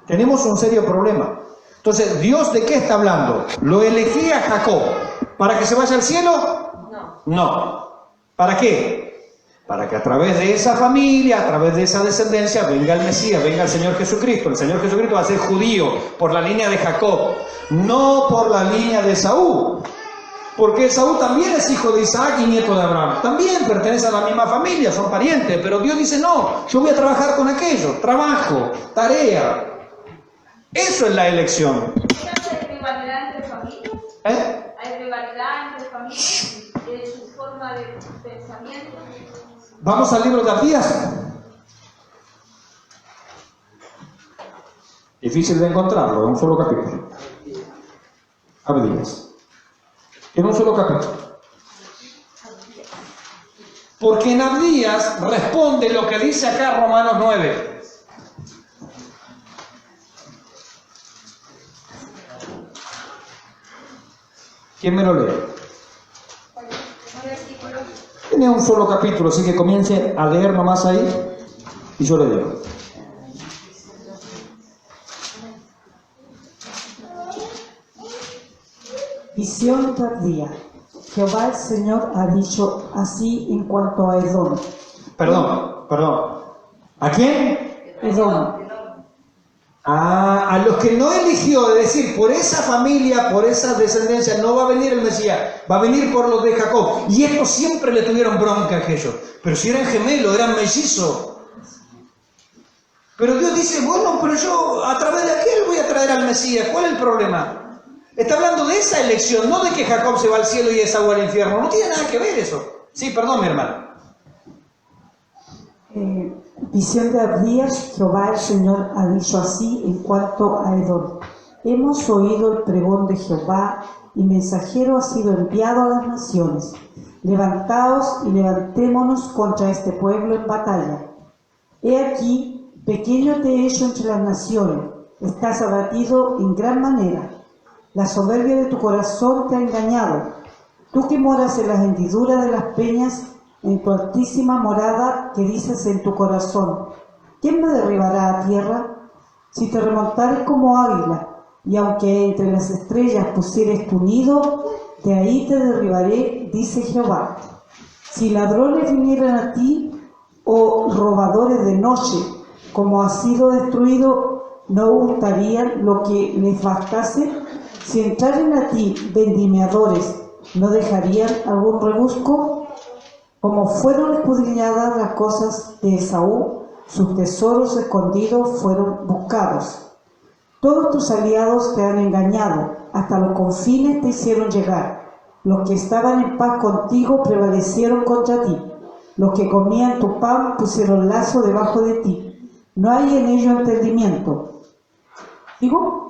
Tenemos un serio problema. Entonces, ¿Dios de qué está hablando? ¿Lo elegí a Jacob para que se vaya al cielo? No. ¿Para qué? Para que a través de esa familia, a través de esa descendencia, venga el Mesías, venga el Señor Jesucristo. El Señor Jesucristo va a ser judío por la línea de Jacob, no por la línea de Esaú. Porque Esaú también es hijo de Isaac y nieto de Abraham. También pertenece a la misma familia, son parientes. Pero Dios dice, no, yo voy a trabajar con aquellos. Trabajo, tarea. Eso es la elección. ¿Hay rivalidad entre familias? ¿Hay rivalidad entre familias? ¿De su forma de pensamiento? Vamos al libro de Abdías. Difícil de encontrarlo, en un solo capítulo. Abdías. En un solo capítulo. Porque en Abdías responde lo que dice acá Romanos 9. ¿Quién me lo lee? Tiene un solo capítulo, así que comience a leer nomás ahí y yo le leo. Visión tardía. Jehová el Señor ha dicho así en cuanto a Edom. Perdón. ¿A quién? Edom. A los que no eligió, es decir, por esa familia, por esa descendencia, no va a venir el Mesías, va a venir por los de Jacob. Y estos siempre le tuvieron bronca a aquellos. Pero si eran gemelos, eran mellizos. Pero Dios dice, bueno, pero yo a través de aquel voy a traer al Mesías. ¿Cuál es el problema? Está hablando de esa elección, no de que Jacob se va al cielo y Esaú al infierno. No tiene nada que ver eso. Sí, perdón, mi hermano. Visión de Abdías, Jehová el Señor ha dicho así en cuanto a Edom. Hemos oído el pregón de Jehová y mensajero ha sido enviado a las naciones. Levantaos y levantémonos contra este pueblo en batalla. He aquí, pequeño te he hecho entre las naciones, estás abatido en gran manera. La soberbia de tu corazón te ha engañado. Tú que moras en las hendiduras de las peñas, en tu altísima morada que dices en tu corazón, ¿quién me derribará a tierra? Si te remontares como águila, y aunque entre las estrellas pusieres tu nido, de ahí te derribaré, dice Jehová. Si ladrones vinieran a ti, o robadores de noche, como ha sido destruido, ¿no hurtarían lo que les bastase? Si entraren a ti vendimiadores, ¿no dejarían algún rebusco? Como fueron escudriñadas las cosas de Esaú, sus tesoros escondidos fueron buscados. Todos tus aliados te han engañado, hasta los confines te hicieron llegar. Los que estaban en paz contigo prevalecieron contra ti. Los que comían tu pan pusieron lazo debajo de ti. No hay en ello entendimiento. ¿Digo?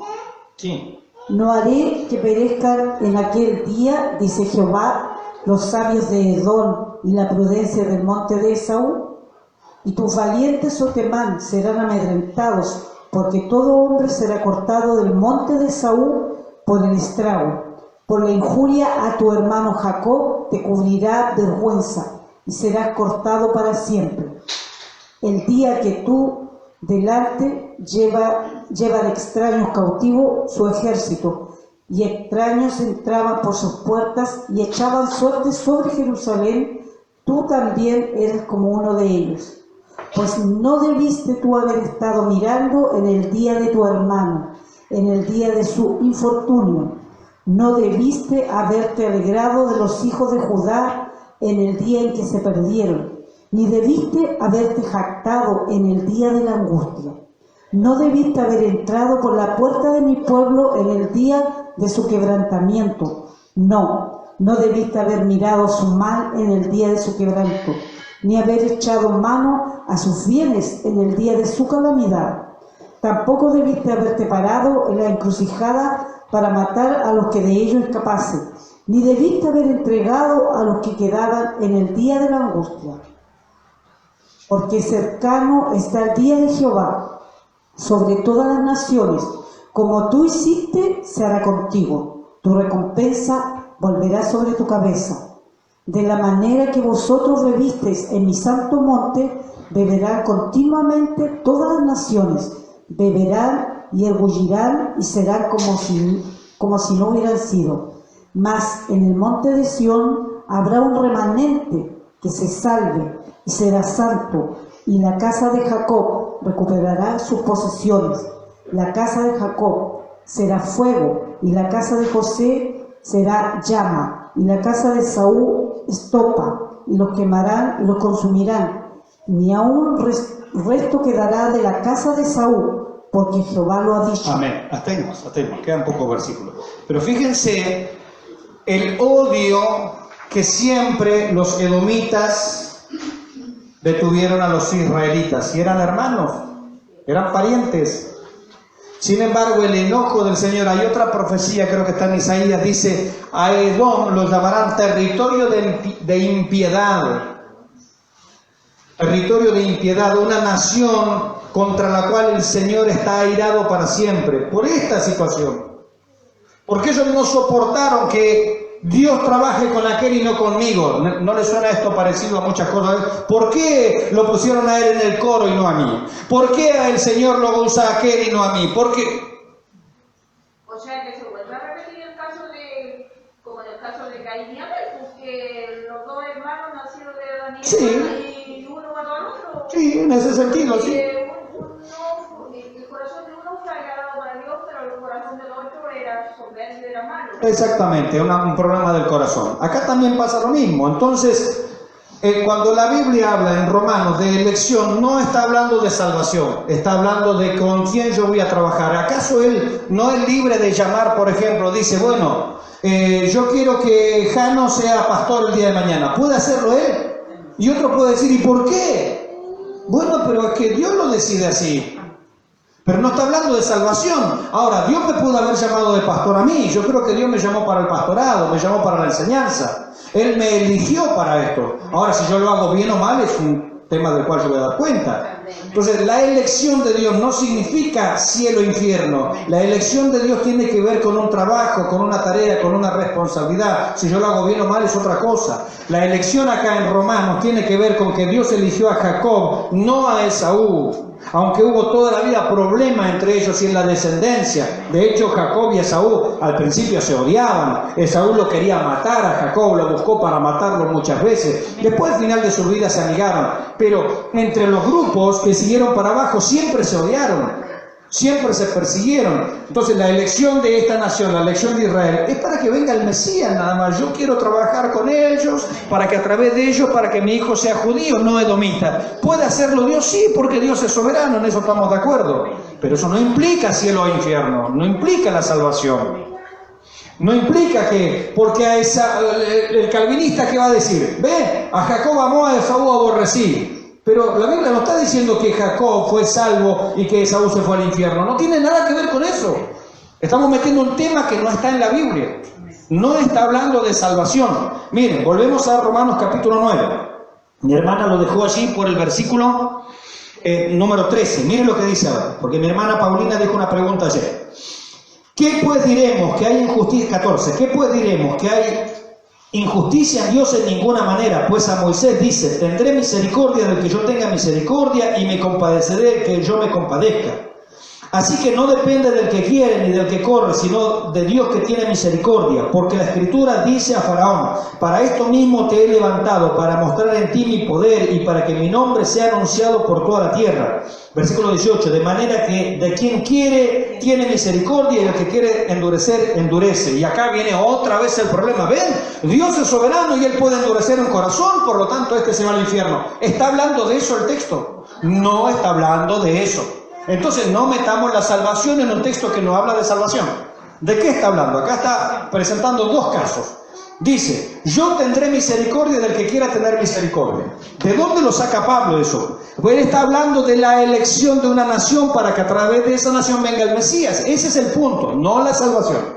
Sí. No haré que perezcan en aquel día, dice Jehová, los sabios de Edom y la prudencia del monte de Esaú, y tus valientes, oh Temán, serán amedrentados, porque todo hombre será cortado del monte de Esaú por el estrago. Por la injuria a tu hermano Jacob te cubrirá vergüenza, y serás cortado para siempre. El día que tú delante llevan extraños cautivos su ejército, y extraños entraban por sus puertas y echaban suerte sobre Jerusalén, tú también eres como uno de ellos. Pues no debiste tú haber estado mirando en el día de tu hermano, en el día de su infortunio. No debiste haberte alegrado de los hijos de Judá en el día en que se perdieron, ni debiste haberte jactado en el día de la angustia. No debiste haber entrado por la puerta de mi pueblo en el día de su quebrantamiento. No debiste haber mirado su mal en el día de su quebranto, ni haber echado mano a sus bienes en el día de su calamidad. Tampoco debiste haberte parado en la encrucijada para matar a los que de ello escapasen, ni debiste haber entregado a los que quedaban en el día de la angustia. Porque cercano está el día de Jehová sobre todas las naciones, Como tú hiciste, se hará contigo. Tu recompensa volverá sobre tu cabeza. De la manera que vosotros bebisteis en mi santo monte, beberán continuamente todas las naciones. Beberán y ergullirán y serán como si no hubieran sido. Mas en el monte de Sión habrá un remanente que se salve y será santo, y la casa de Jacob recuperará sus posesiones. La casa de Jacob será fuego, y la casa de José será llama, y la casa de Saúl estopa, y los quemarán y los consumirán. Ni aún resto quedará de la casa de Saúl, porque Jehová lo ha dicho. Amén. Hasta ahí nomás, quedan pocos versículos. Pero fíjense el odio que siempre los edomitas detuvieron a los israelitas. Y eran hermanos, eran parientes. Sin embargo, el enojo del Señor, hay otra profecía, creo que está en Isaías, dice, a Edom los llamarán territorio de impiedad. Territorio de impiedad, una nación contra la cual el Señor está airado para siempre, por esta situación. Porque ellos no soportaron que Dios trabaje con aquel y no conmigo. ¿No les suena esto parecido a muchas cosas? ¿Por qué lo pusieron a él en el coro y no a mí? ¿Por qué el Señor lo usa a aquel y no a mí? ¿Por qué? O sea que se vuelve a repetir el caso como en el caso de Caín y Abel, porque los dos hermanos nacieron de Adán y Eva y uno mató al otro. Sí, en ese sentido, sí. El corazón de uno fue agradado para Dios, pero el corazón del otro era soberbio, era malo. Exactamente, un problema del corazón. Acá también pasa lo mismo. Entonces, cuando la Biblia habla en Romanos de elección, no está hablando de salvación, está hablando de con quién yo voy a trabajar. ¿Acaso él no es libre de llamar, por ejemplo, dice, bueno, yo quiero que Jano sea pastor el día de mañana? ¿Puede hacerlo él? Y otro puede decir, ¿y por qué? Bueno, pero es que Dios lo decide así. Pero no está hablando de salvación. Ahora, Dios me pudo haber llamado de pastor a mí. Yo creo que Dios me llamó para el pastorado, me llamó para la enseñanza. Él me eligió para esto. Ahora, si yo lo hago bien o mal, es un tema del cual yo voy a dar cuenta. Entonces, la elección de Dios no significa cielo e infierno. La elección de Dios tiene que ver con un trabajo, con una tarea, con una responsabilidad. Si yo lo hago bien o mal es otra cosa. La elección acá en Romanos tiene que ver con que Dios eligió a Jacob, no a Esaú. Aunque hubo toda la vida problemas entre ellos y en la descendencia. De hecho, Jacob y Esaú al principio se odiaban. Esaú lo quería matar a Jacob, lo buscó para matarlo muchas veces. Después, al final de su vida, se amigaron. Pero entre los grupos que siguieron para abajo siempre se odiaron. Siempre se persiguieron. Entonces la elección de esta nación, la elección de Israel, es para que venga el Mesías nada más. Yo quiero trabajar con ellos, para que a través de ellos, para que mi hijo sea judío, no edomita. ¿Puede hacerlo Dios? Sí, porque Dios es soberano, en eso estamos de acuerdo. Pero eso no implica cielo o infierno, no implica la salvación. No implica que, porque a el calvinista, ¿qué va a decir? Ve, a Jacob amó, a Esaú aborrecí. Pero la Biblia no está diciendo que Jacob fue salvo y que Esaú se fue al infierno. No tiene nada que ver con eso. Estamos metiendo un tema que no está en la Biblia. No está hablando de salvación. Miren, volvemos a Romanos capítulo 9. Mi hermana lo dejó allí por el versículo número 13. Miren lo que dice ahora. Porque mi hermana Paulina dijo una pregunta ayer. ¿Qué pues diremos que hay injusticia? 14. ¿Qué pues diremos que hay injusticia en Dios? En ninguna manera, pues a Moisés dice, tendré misericordia del que yo tenga misericordia y me compadeceré del que yo me compadezca. Así que no depende del que quiere ni del que corre, sino de Dios que tiene misericordia, porque la Escritura dice a Faraón, para esto mismo te he levantado, para mostrar en ti mi poder y para que mi nombre sea anunciado por toda la tierra. Versículo 18, de manera que de quien quiere tiene misericordia y el que quiere endurecer, endurece. Y acá viene otra vez el problema. ¿Ven? Dios es soberano y Él puede endurecer un corazón, por lo tanto este se va al infierno. ¿Está hablando de eso el texto? No está hablando de eso. Entonces no metamos la salvación en un texto que no habla de salvación. ¿De qué está hablando? Acá está presentando dos casos. Dice, yo tendré misericordia del que quiera tener misericordia. ¿De dónde lo saca Pablo eso? Pues él está hablando de la elección de una nación para que a través de esa nación venga el Mesías. Ese es el punto, no la salvación.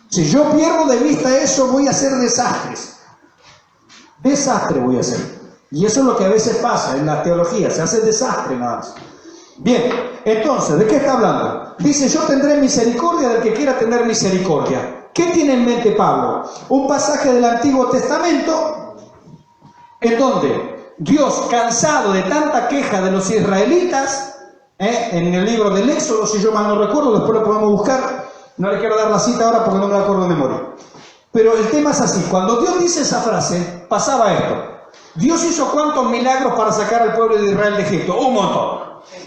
Si yo pierdo de vista eso, voy a hacer desastres. Desastre voy a hacer. Y eso es lo que a veces pasa en la teología, se hace desastre nada más. Bien, entonces, ¿de qué está hablando? Dice, yo tendré misericordia del que quiera tener misericordia. ¿Qué tiene en mente Pablo? Un pasaje del Antiguo Testamento en donde Dios, cansado de tanta queja de los israelitas, en el libro del Éxodo, si yo mal no recuerdo, después lo podemos buscar, no le quiero dar la cita ahora porque no me la acuerdo de memoria. Pero el tema es así, cuando Dios dice esa frase, pasaba esto. Dios hizo cuántos milagros para sacar al pueblo de Israel de Egipto, un montón.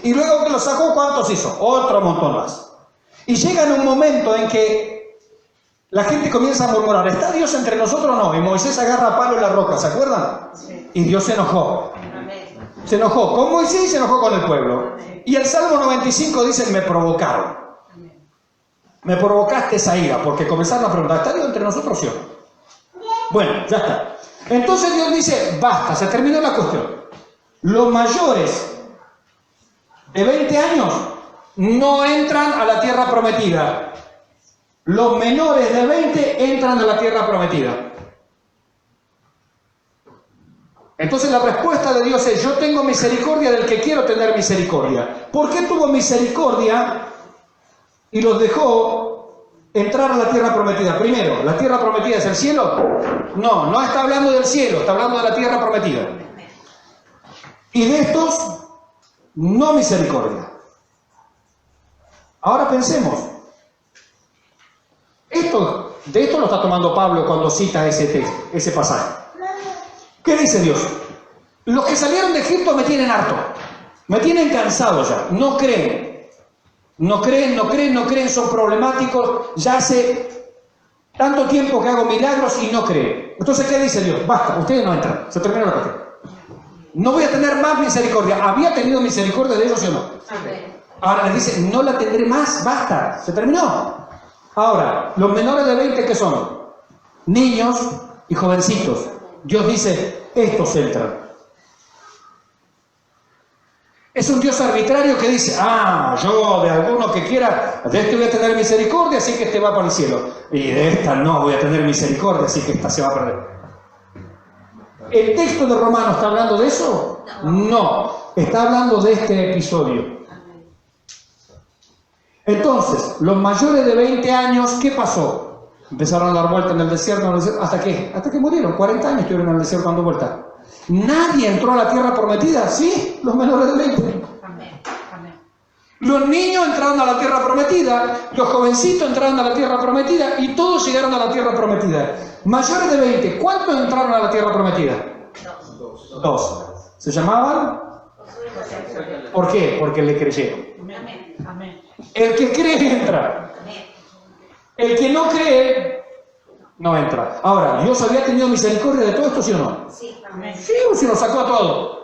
Y luego que lo sacó, ¿cuántos hizo? Otro montón más. Y llega en un momento en que la gente comienza a murmurar, ¿está Dios entre nosotros o no? Y Moisés agarra a palo en la roca, ¿se acuerdan? Sí. Y Dios se enojó. Se enojó con Moisés y se enojó con el pueblo. Y el Salmo 95 dice, me provocaron. Me provocaste esa ira, porque comenzaron a preguntar, ¿está Dios entre nosotros sí o no? Bueno, ya está. Entonces Dios dice, basta, se terminó la cuestión. Los mayores de 20 años no entran a la tierra prometida. Los menores de 20 entran a la tierra prometida. Entonces la respuesta de Dios es, yo tengo misericordia del que quiero tener misericordia. ¿Por qué tuvo misericordia y los dejó entrar a la tierra prometida? Primero, ¿la tierra prometida es el cielo? No, no está hablando del cielo, está hablando de la tierra prometida. Y de estos, no misericordia. Ahora pensemos. De esto lo está tomando Pablo cuando cita ese texto, ese pasaje. ¿Qué dice Dios? Los que salieron de Egipto me tienen harto, me tienen cansado ya, no creen, son problemáticos, ya hace tanto tiempo que hago milagros y no creen. Entonces, ¿qué dice Dios? Basta, ustedes no entran, se terminó la cuestión. No voy a tener más misericordia. ¿Había tenido misericordia de ellos, sí o no? Ahora les dice, no la tendré más, basta, se terminó. Ahora, los menores de 20, ¿qué son? Niños y jovencitos. Dios dice, estos entran. Es un Dios arbitrario que dice, yo de alguno que quiera, de este voy a tener misericordia, así que este va para el cielo. Y de esta no voy a tener misericordia, así que esta se va a perder. ¿El texto de Romanos está hablando de eso? No, está hablando de este episodio. Entonces, los mayores de 20 años, ¿qué pasó? Empezaron a dar vueltas en el desierto, ¿hasta qué? Hasta que murieron, 40 años estuvieron en el desierto dando vueltas. ¿Nadie entró a la tierra prometida? Sí, los menores de 20. Los niños entraron a la tierra prometida, los jovencitos entraron a la tierra prometida y todos llegaron a la tierra prometida. Mayores de 20, ¿cuántos entraron a la tierra prometida? Dos. ¿Se llamaban? ¿Por qué? Porque le creyeron. El que cree entra. El que no cree no entra. Ahora, ¿Dios había tenido misericordia de todo esto, sí o no? Sí, si nos sacó a todos.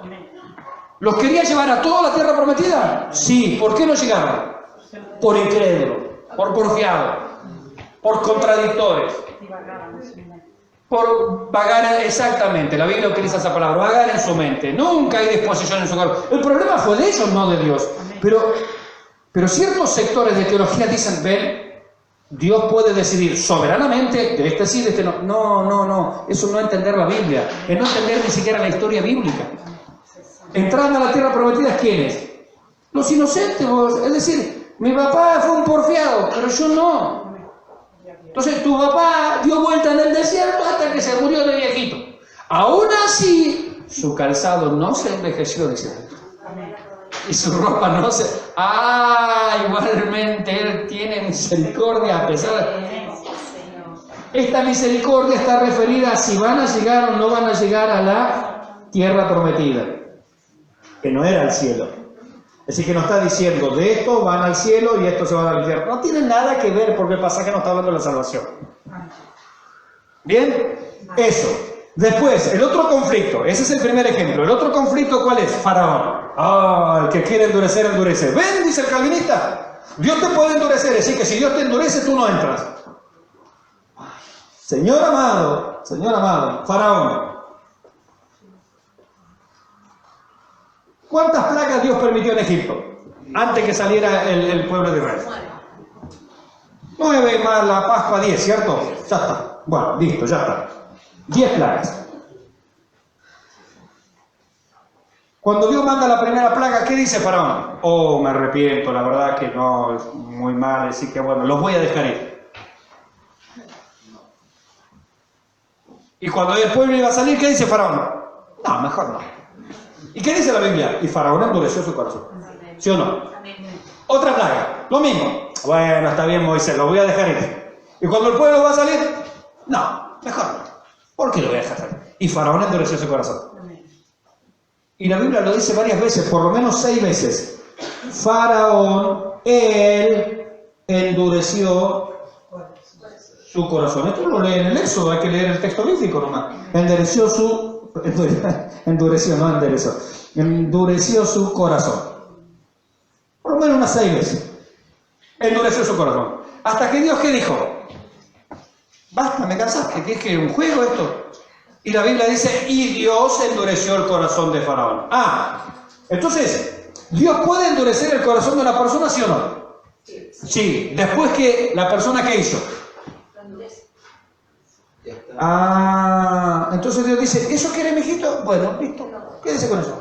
¿Los quería llevar a toda la tierra prometida? Sí. ¿Por qué no llegaron? Por incrédulo, por porfiado, por contradictores, por vagar, exactamente, la Biblia utiliza esa palabra, vagar en su mente. Nunca hay disposición en su corazón. El problema fue de ellos, no de Dios. Pero ciertos sectores de teología dicen, ven, Dios puede decidir soberanamente de este sí, de este no. No. Eso no es entender la Biblia. Es no entender ni siquiera la historia bíblica. Entraron a la tierra prometida, ¿quiénes? Los inocentes. Es decir, mi papá fue un porfiado, pero yo no. Entonces tu papá dio vuelta en el desierto hasta que se murió de viejito. Aún así, su calzado no se envejeció, dice. Y su ropa no se... igualmente Él tiene misericordia a pesar de... Esta misericordia está referida a si van a llegar o no van a llegar a la tierra prometida, que no era el cielo. Así que no está diciendo, de esto van al cielo y estos se van al infierno. No tiene nada que ver porque el pasaje no está hablando de la salvación. ¿Bien? Eso. Después, el otro conflicto, ese es el primer ejemplo. El otro conflicto, ¿cuál es? Faraón. El que quiere endurecer, endurece. ¿Ven? Dice el calvinista. Dios te puede endurecer, así que si Dios te endurece, tú no entras. Señor amado, Faraón. ¿Cuántas plagas Dios permitió en Egipto antes que saliera el pueblo de Israel? 9 más la Pascua, 10, ¿cierto? Ya está. Bueno, listo, ya está. 10 plagas. Cuando Dios manda la primera plaga, ¿qué dice Faraón? Oh, me arrepiento, la verdad que no, es muy mal, así que bueno, los voy a dejar ir. Y cuando el pueblo iba a salir, ¿qué dice Faraón? No, mejor no. ¿Y qué dice la Biblia? Y Faraón endureció su corazón. ¿Sí o no? Otra plaga, lo mismo. Bueno, está bien, Moisés, lo voy a dejar ir. ¿Y cuando el pueblo va a salir? No, mejor no. ¿Por qué lo voy a dejar salir? Y Faraón endureció su corazón. Y la Biblia lo dice varias veces, por lo menos 6 veces. Faraón, él endureció su corazón. Esto lo lee en el Éxodo, hay que leer el texto bíblico nomás. Endureció su corazón. Por lo menos unas 6 veces. Endureció su corazón. Hasta que Dios, ¿qué dijo? Basta, me cansaste, que es que un juego esto. Y la Biblia dice, y Dios endureció el corazón de Faraón. Entonces, ¿Dios puede endurecer el corazón de una persona, sí o no? Sí. Después que la persona, ¿qué hizo? Entonces Dios dice, ¿eso quiere mi hijito? Bueno, listo, quédese con eso.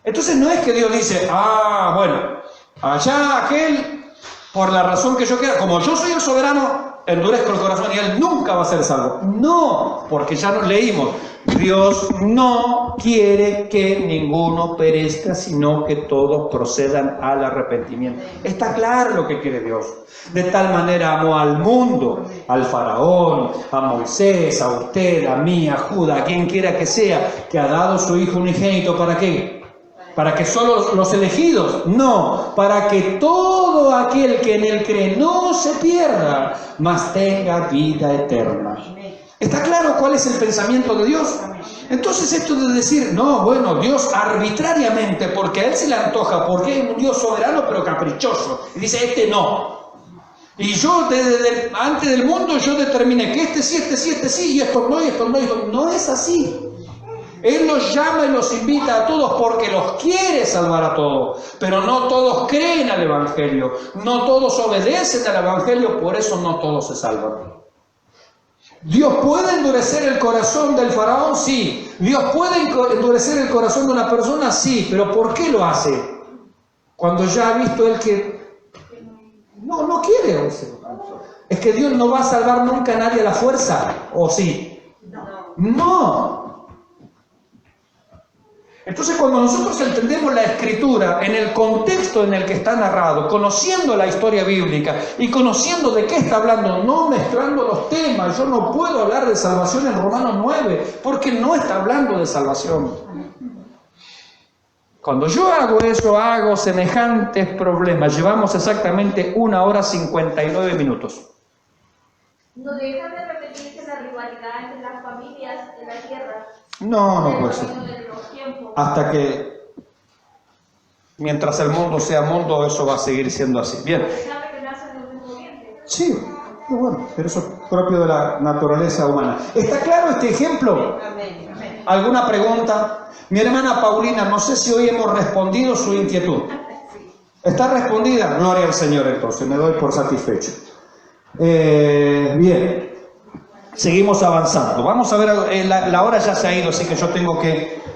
Entonces no es que Dios dice, bueno, allá aquel, por la razón que yo quiera, como yo soy el soberano, endurezco el corazón y él nunca va a ser salvo. No, porque ya nos leímos, Dios no quiere que ninguno perezca, sino que todos procedan al arrepentimiento. Está claro lo que quiere Dios. De tal manera amó al mundo, al faraón, a Moisés, a usted, a mí, a Judas, a quien quiera que sea, que ha dado su Hijo unigénito. ¿Para qué? ¿Para que solo los elegidos? No, para que todo aquel que en él cree no se pierda, mas tenga vida eterna. ¿Está claro cuál es el pensamiento de Dios? Entonces esto de decir, no, bueno, Dios arbitrariamente, porque a él se le antoja, porque es un Dios soberano pero caprichoso, y dice, este no. Y yo antes del mundo yo determiné que este sí, y esto no, y esto no, y esto no es así. Él los llama y los invita a todos porque los quiere salvar a todos, pero no todos creen al Evangelio, no todos obedecen al Evangelio, por eso no todos se salvan. ¿Dios puede endurecer el corazón del faraón? Sí. ¿Dios puede endurecer el corazón de una persona? Sí. ¿Pero por qué lo hace? Cuando ya ha visto él que no quiere. ¿Es que Dios no va a salvar nunca a nadie a la fuerza? ¿O sí? No. Entonces, cuando nosotros entendemos la Escritura en el contexto en el que está narrado, conociendo la historia bíblica y conociendo de qué está hablando, no mezclando los temas, yo no puedo hablar de salvación en Romanos 9, porque no está hablando de salvación. Cuando yo hago eso, hago semejantes problemas. Llevamos exactamente 1 hora 59 minutos. ¿No deja de repetirse la rivalidad entre las familias en la tierra? No puede ser. Hasta que, mientras el mundo sea mundo, eso va a seguir siendo así. Bien. Sí, bueno, pero eso es propio de la naturaleza humana. ¿Está claro este ejemplo? ¿Alguna pregunta? Mi hermana Paulina, no sé si hoy hemos respondido su inquietud. ¿Está respondida? Gloria al Señor, entonces, me doy por satisfecho. Bien. Seguimos avanzando. Vamos a ver, la hora ya se ha ido, así que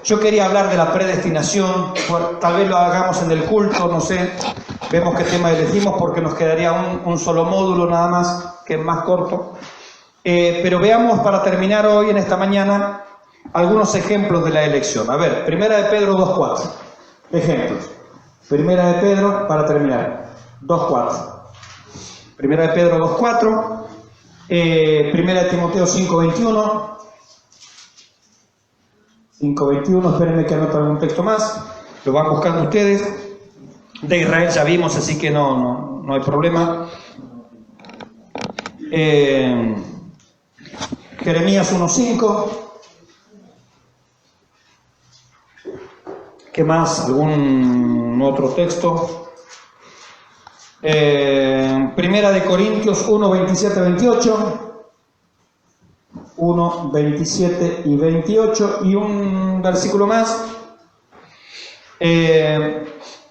yo quería hablar de la predestinación, tal vez lo hagamos en el culto, no sé, vemos qué tema elegimos porque nos quedaría un solo módulo nada más, que es más corto. Pero veamos para terminar hoy en esta mañana algunos ejemplos de la elección. A ver, Primera de Pedro 2.4. Ejemplos. Primera de Pedro, para terminar, 2.4. Primera de Pedro 2.4. Primera de Timoteo 5.21. 5.21, espérenme que anoto algún texto más. Lo van buscando ustedes. De Israel ya vimos, así que no hay problema. Jeremías 1.5. ¿Qué más? ¿Algún otro texto? Primera de Corintios 1, 27, 28. 1, 27 y 28. Y un versículo más.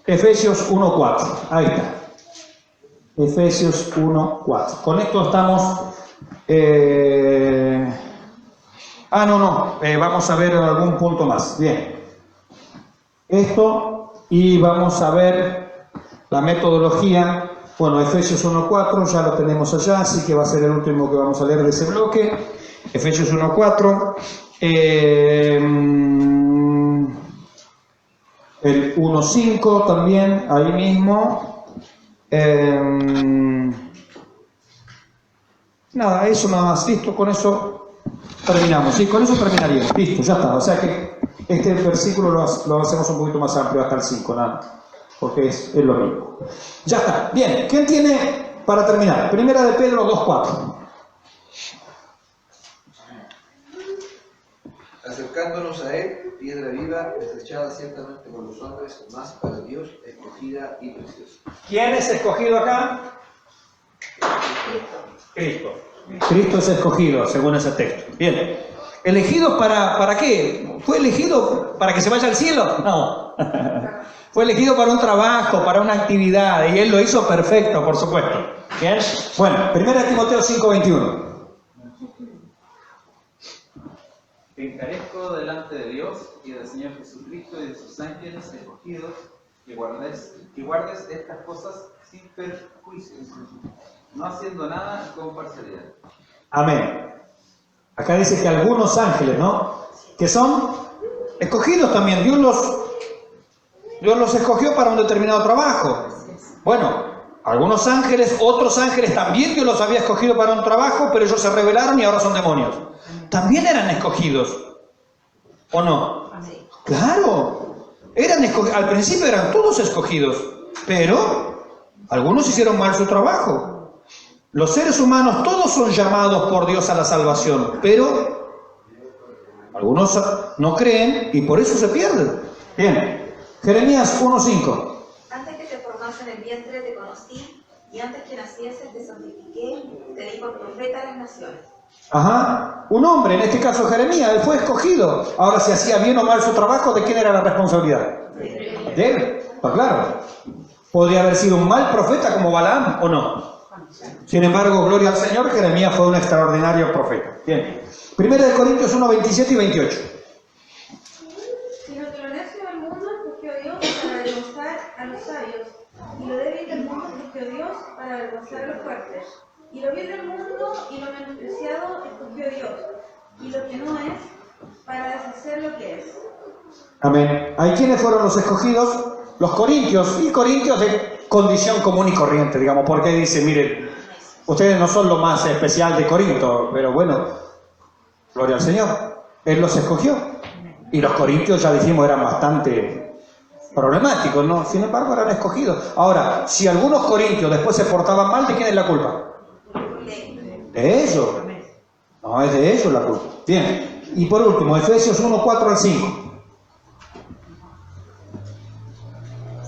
Efesios 1, 4. Ahí está. Efesios 1, 4. Con esto estamos... vamos a ver algún punto más. Bien. esto y vamos a ver la metodología. Bueno, Efesios 1.4 ya lo tenemos allá, así que va a ser el último que vamos a leer de ese bloque. Efesios 1.4. El 1.5 también, ahí mismo. Nada, eso nada más. Listo, con eso terminamos. Sí, con eso terminaríamos. Listo, ya está. O sea que este versículo lo hacemos un poquito más amplio hasta el 5, nada, porque es lo mismo. Ya está. Bien, ¿quién tiene para terminar? Primera de Pedro 2.4. Acercándonos a Él, piedra viva, desechada ciertamente por los hombres, más para Dios, escogida y preciosa. ¿Quién es escogido acá? Cristo. Cristo es escogido, según ese texto. Bien. ¿Elegido para qué? ¿Fue elegido para que se vaya al cielo? No. Fue elegido para un trabajo, para una actividad, y Él lo hizo perfecto, por supuesto. Bien. Bueno, 1 Timoteo 5.21. Te encarezco delante de Dios y del Señor Jesucristo y de sus ángeles escogidos, que guardes estas cosas sin perjuicio, no haciendo nada con parcialidad. Amén. Acá dice que algunos ángeles, ¿no? Que son escogidos también. Dios los escogió para un determinado trabajo. Bueno, algunos ángeles, otros ángeles también Dios los había escogido para un trabajo, pero ellos se rebelaron y ahora son demonios. También eran escogidos, ¿o no? Claro, eran escogidos. Al principio eran todos escogidos, pero algunos hicieron mal su trabajo. Los seres humanos todos son llamados por Dios a la salvación, pero algunos no creen y por eso se pierden. Bien, Jeremías 1.5. Antes que te formase en el vientre te conocí, y antes que nacieses te santifiqué, te di por profeta a las naciones. Ajá, un hombre, en este caso Jeremías, él fue escogido. Ahora, si hacía bien o mal su trabajo, ¿de quién era la responsabilidad? De él, pues claro. Podría haber sido un mal profeta como Balaam o no. Sin embargo, gloria al Señor, Jeremías fue un extraordinario profeta. Bien. 1 Corintios 1:27 y 28. Sino que lo necio del mundo escogió Dios para avergonzar a los sabios, y lo débil del mundo escogió Dios para avergonzar a los fuertes. Y lo vil del mundo y lo menospreciado escogió Dios, y lo que no es, para deshacer lo que es. Amén. ¿Ahí quiénes fueron los escogidos? Los corintios, y corintios de condición común y corriente, digamos, porque dice, miren, ustedes no son lo más especial de Corinto, pero bueno, gloria al Señor, Él los escogió. Y los corintios, ya dijimos, eran bastante problemáticos, ¿no? Sin embargo, eran escogidos. Ahora, si algunos corintios después se portaban mal, ¿de quién es la culpa? De ellos. No, es de ellos la culpa. Bien. Y por último, Efesios 1:4 al 5.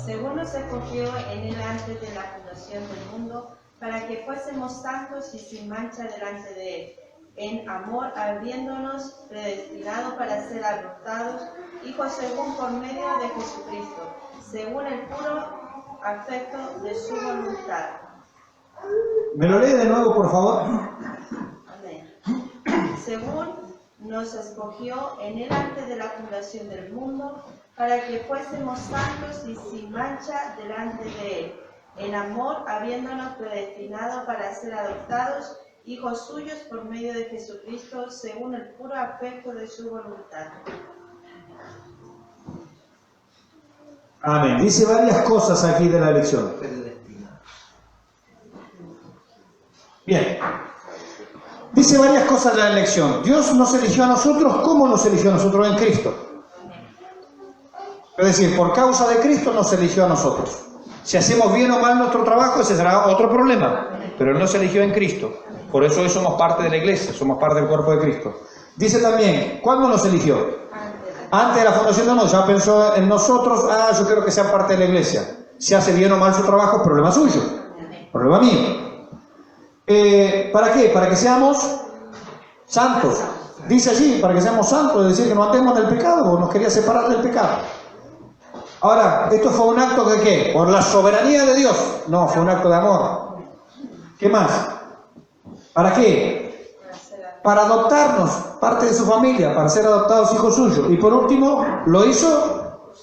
Según nos escogió en él antes de la fundación del mundo, para que fuésemos santos y sin mancha delante de él, en amor habiéndonos predestinado para ser adoptados, hijos según por medio de Jesucristo, según el puro afecto de su voluntad. ¿Me lo lee de nuevo, por favor? Amén. Según nos escogió en él antes de la fundación del mundo, para que fuésemos santos y sin mancha delante de él, en amor habiéndonos predestinado para ser adoptados, hijos suyos por medio de Jesucristo, según el puro afecto de su voluntad. Amén. Dice varias cosas aquí de la elección. Bien. Dice varias cosas de la elección. Dios nos eligió a nosotros. ¿Cómo nos eligió a nosotros? En Cristo. Es decir, por causa de Cristo nos eligió a nosotros. Si hacemos bien o mal nuestro trabajo, ese será otro problema. Pero Él nos eligió en Cristo. Por eso hoy somos parte de la iglesia, somos parte del cuerpo de Cristo. Dice también, ¿cuándo nos eligió? Antes de la fundación del mundo. Ya pensó en nosotros, yo quiero que sean parte de la iglesia. Si hace bien o mal su trabajo, es problema suyo, problema mío. ¿Para qué? Para que seamos santos. Dice allí, para que seamos santos, es decir, que no andemos en el pecado, porque nos quería separar del pecado. Ahora, ¿esto fue un acto de qué? ¿Por la soberanía de Dios? No, fue un acto de amor. ¿Qué más? ¿Para qué? Para adoptarnos, parte de su familia, para ser adoptados hijos suyos. Y por último, ¿lo hizo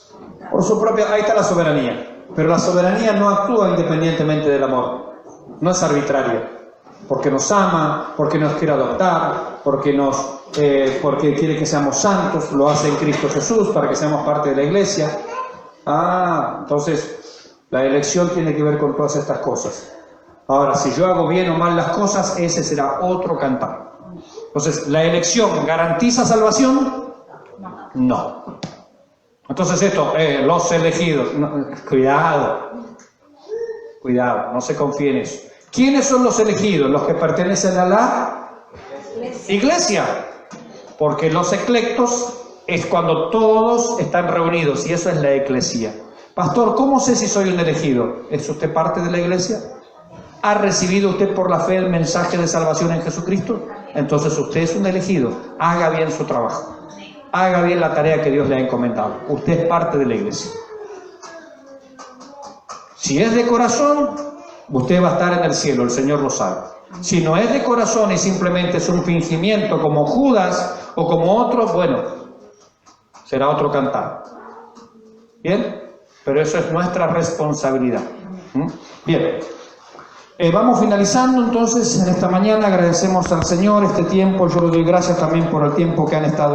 por su propia... Ahí está la soberanía. Pero la soberanía no actúa independientemente del amor. No es arbitraria. Porque nos ama, porque nos quiere adoptar, porque quiere que seamos santos, lo hace en Cristo Jesús para que seamos parte de la iglesia. Entonces la elección tiene que ver con todas estas cosas. Ahora, si yo hago bien o mal las cosas, ese será otro cantar. Entonces, ¿la elección garantiza salvación? No. Entonces esto, los elegidos, no, cuidado, no se confíe en eso. ¿Quiénes son los elegidos? Los que pertenecen a la iglesia. Porque los eclectos es cuando todos están reunidos y eso es la eclesía. Pastor, ¿cómo sé si soy un elegido? ¿Es usted parte de la iglesia? ¿Ha recibido usted por la fe el mensaje de salvación en Jesucristo? Entonces usted es un elegido. Haga bien su trabajo. Haga bien la tarea que Dios le ha encomendado. Usted es parte de la iglesia. Si es de corazón, usted va a estar en el cielo, el Señor lo sabe. Si no es de corazón y simplemente es un fingimiento como Judas o como otros, bueno, será otro cantar. ¿Bien? Pero eso es nuestra responsabilidad. Bien. Vamos finalizando entonces en esta mañana. Agradecemos al Señor este tiempo. Yo le doy gracias también por el tiempo que han estado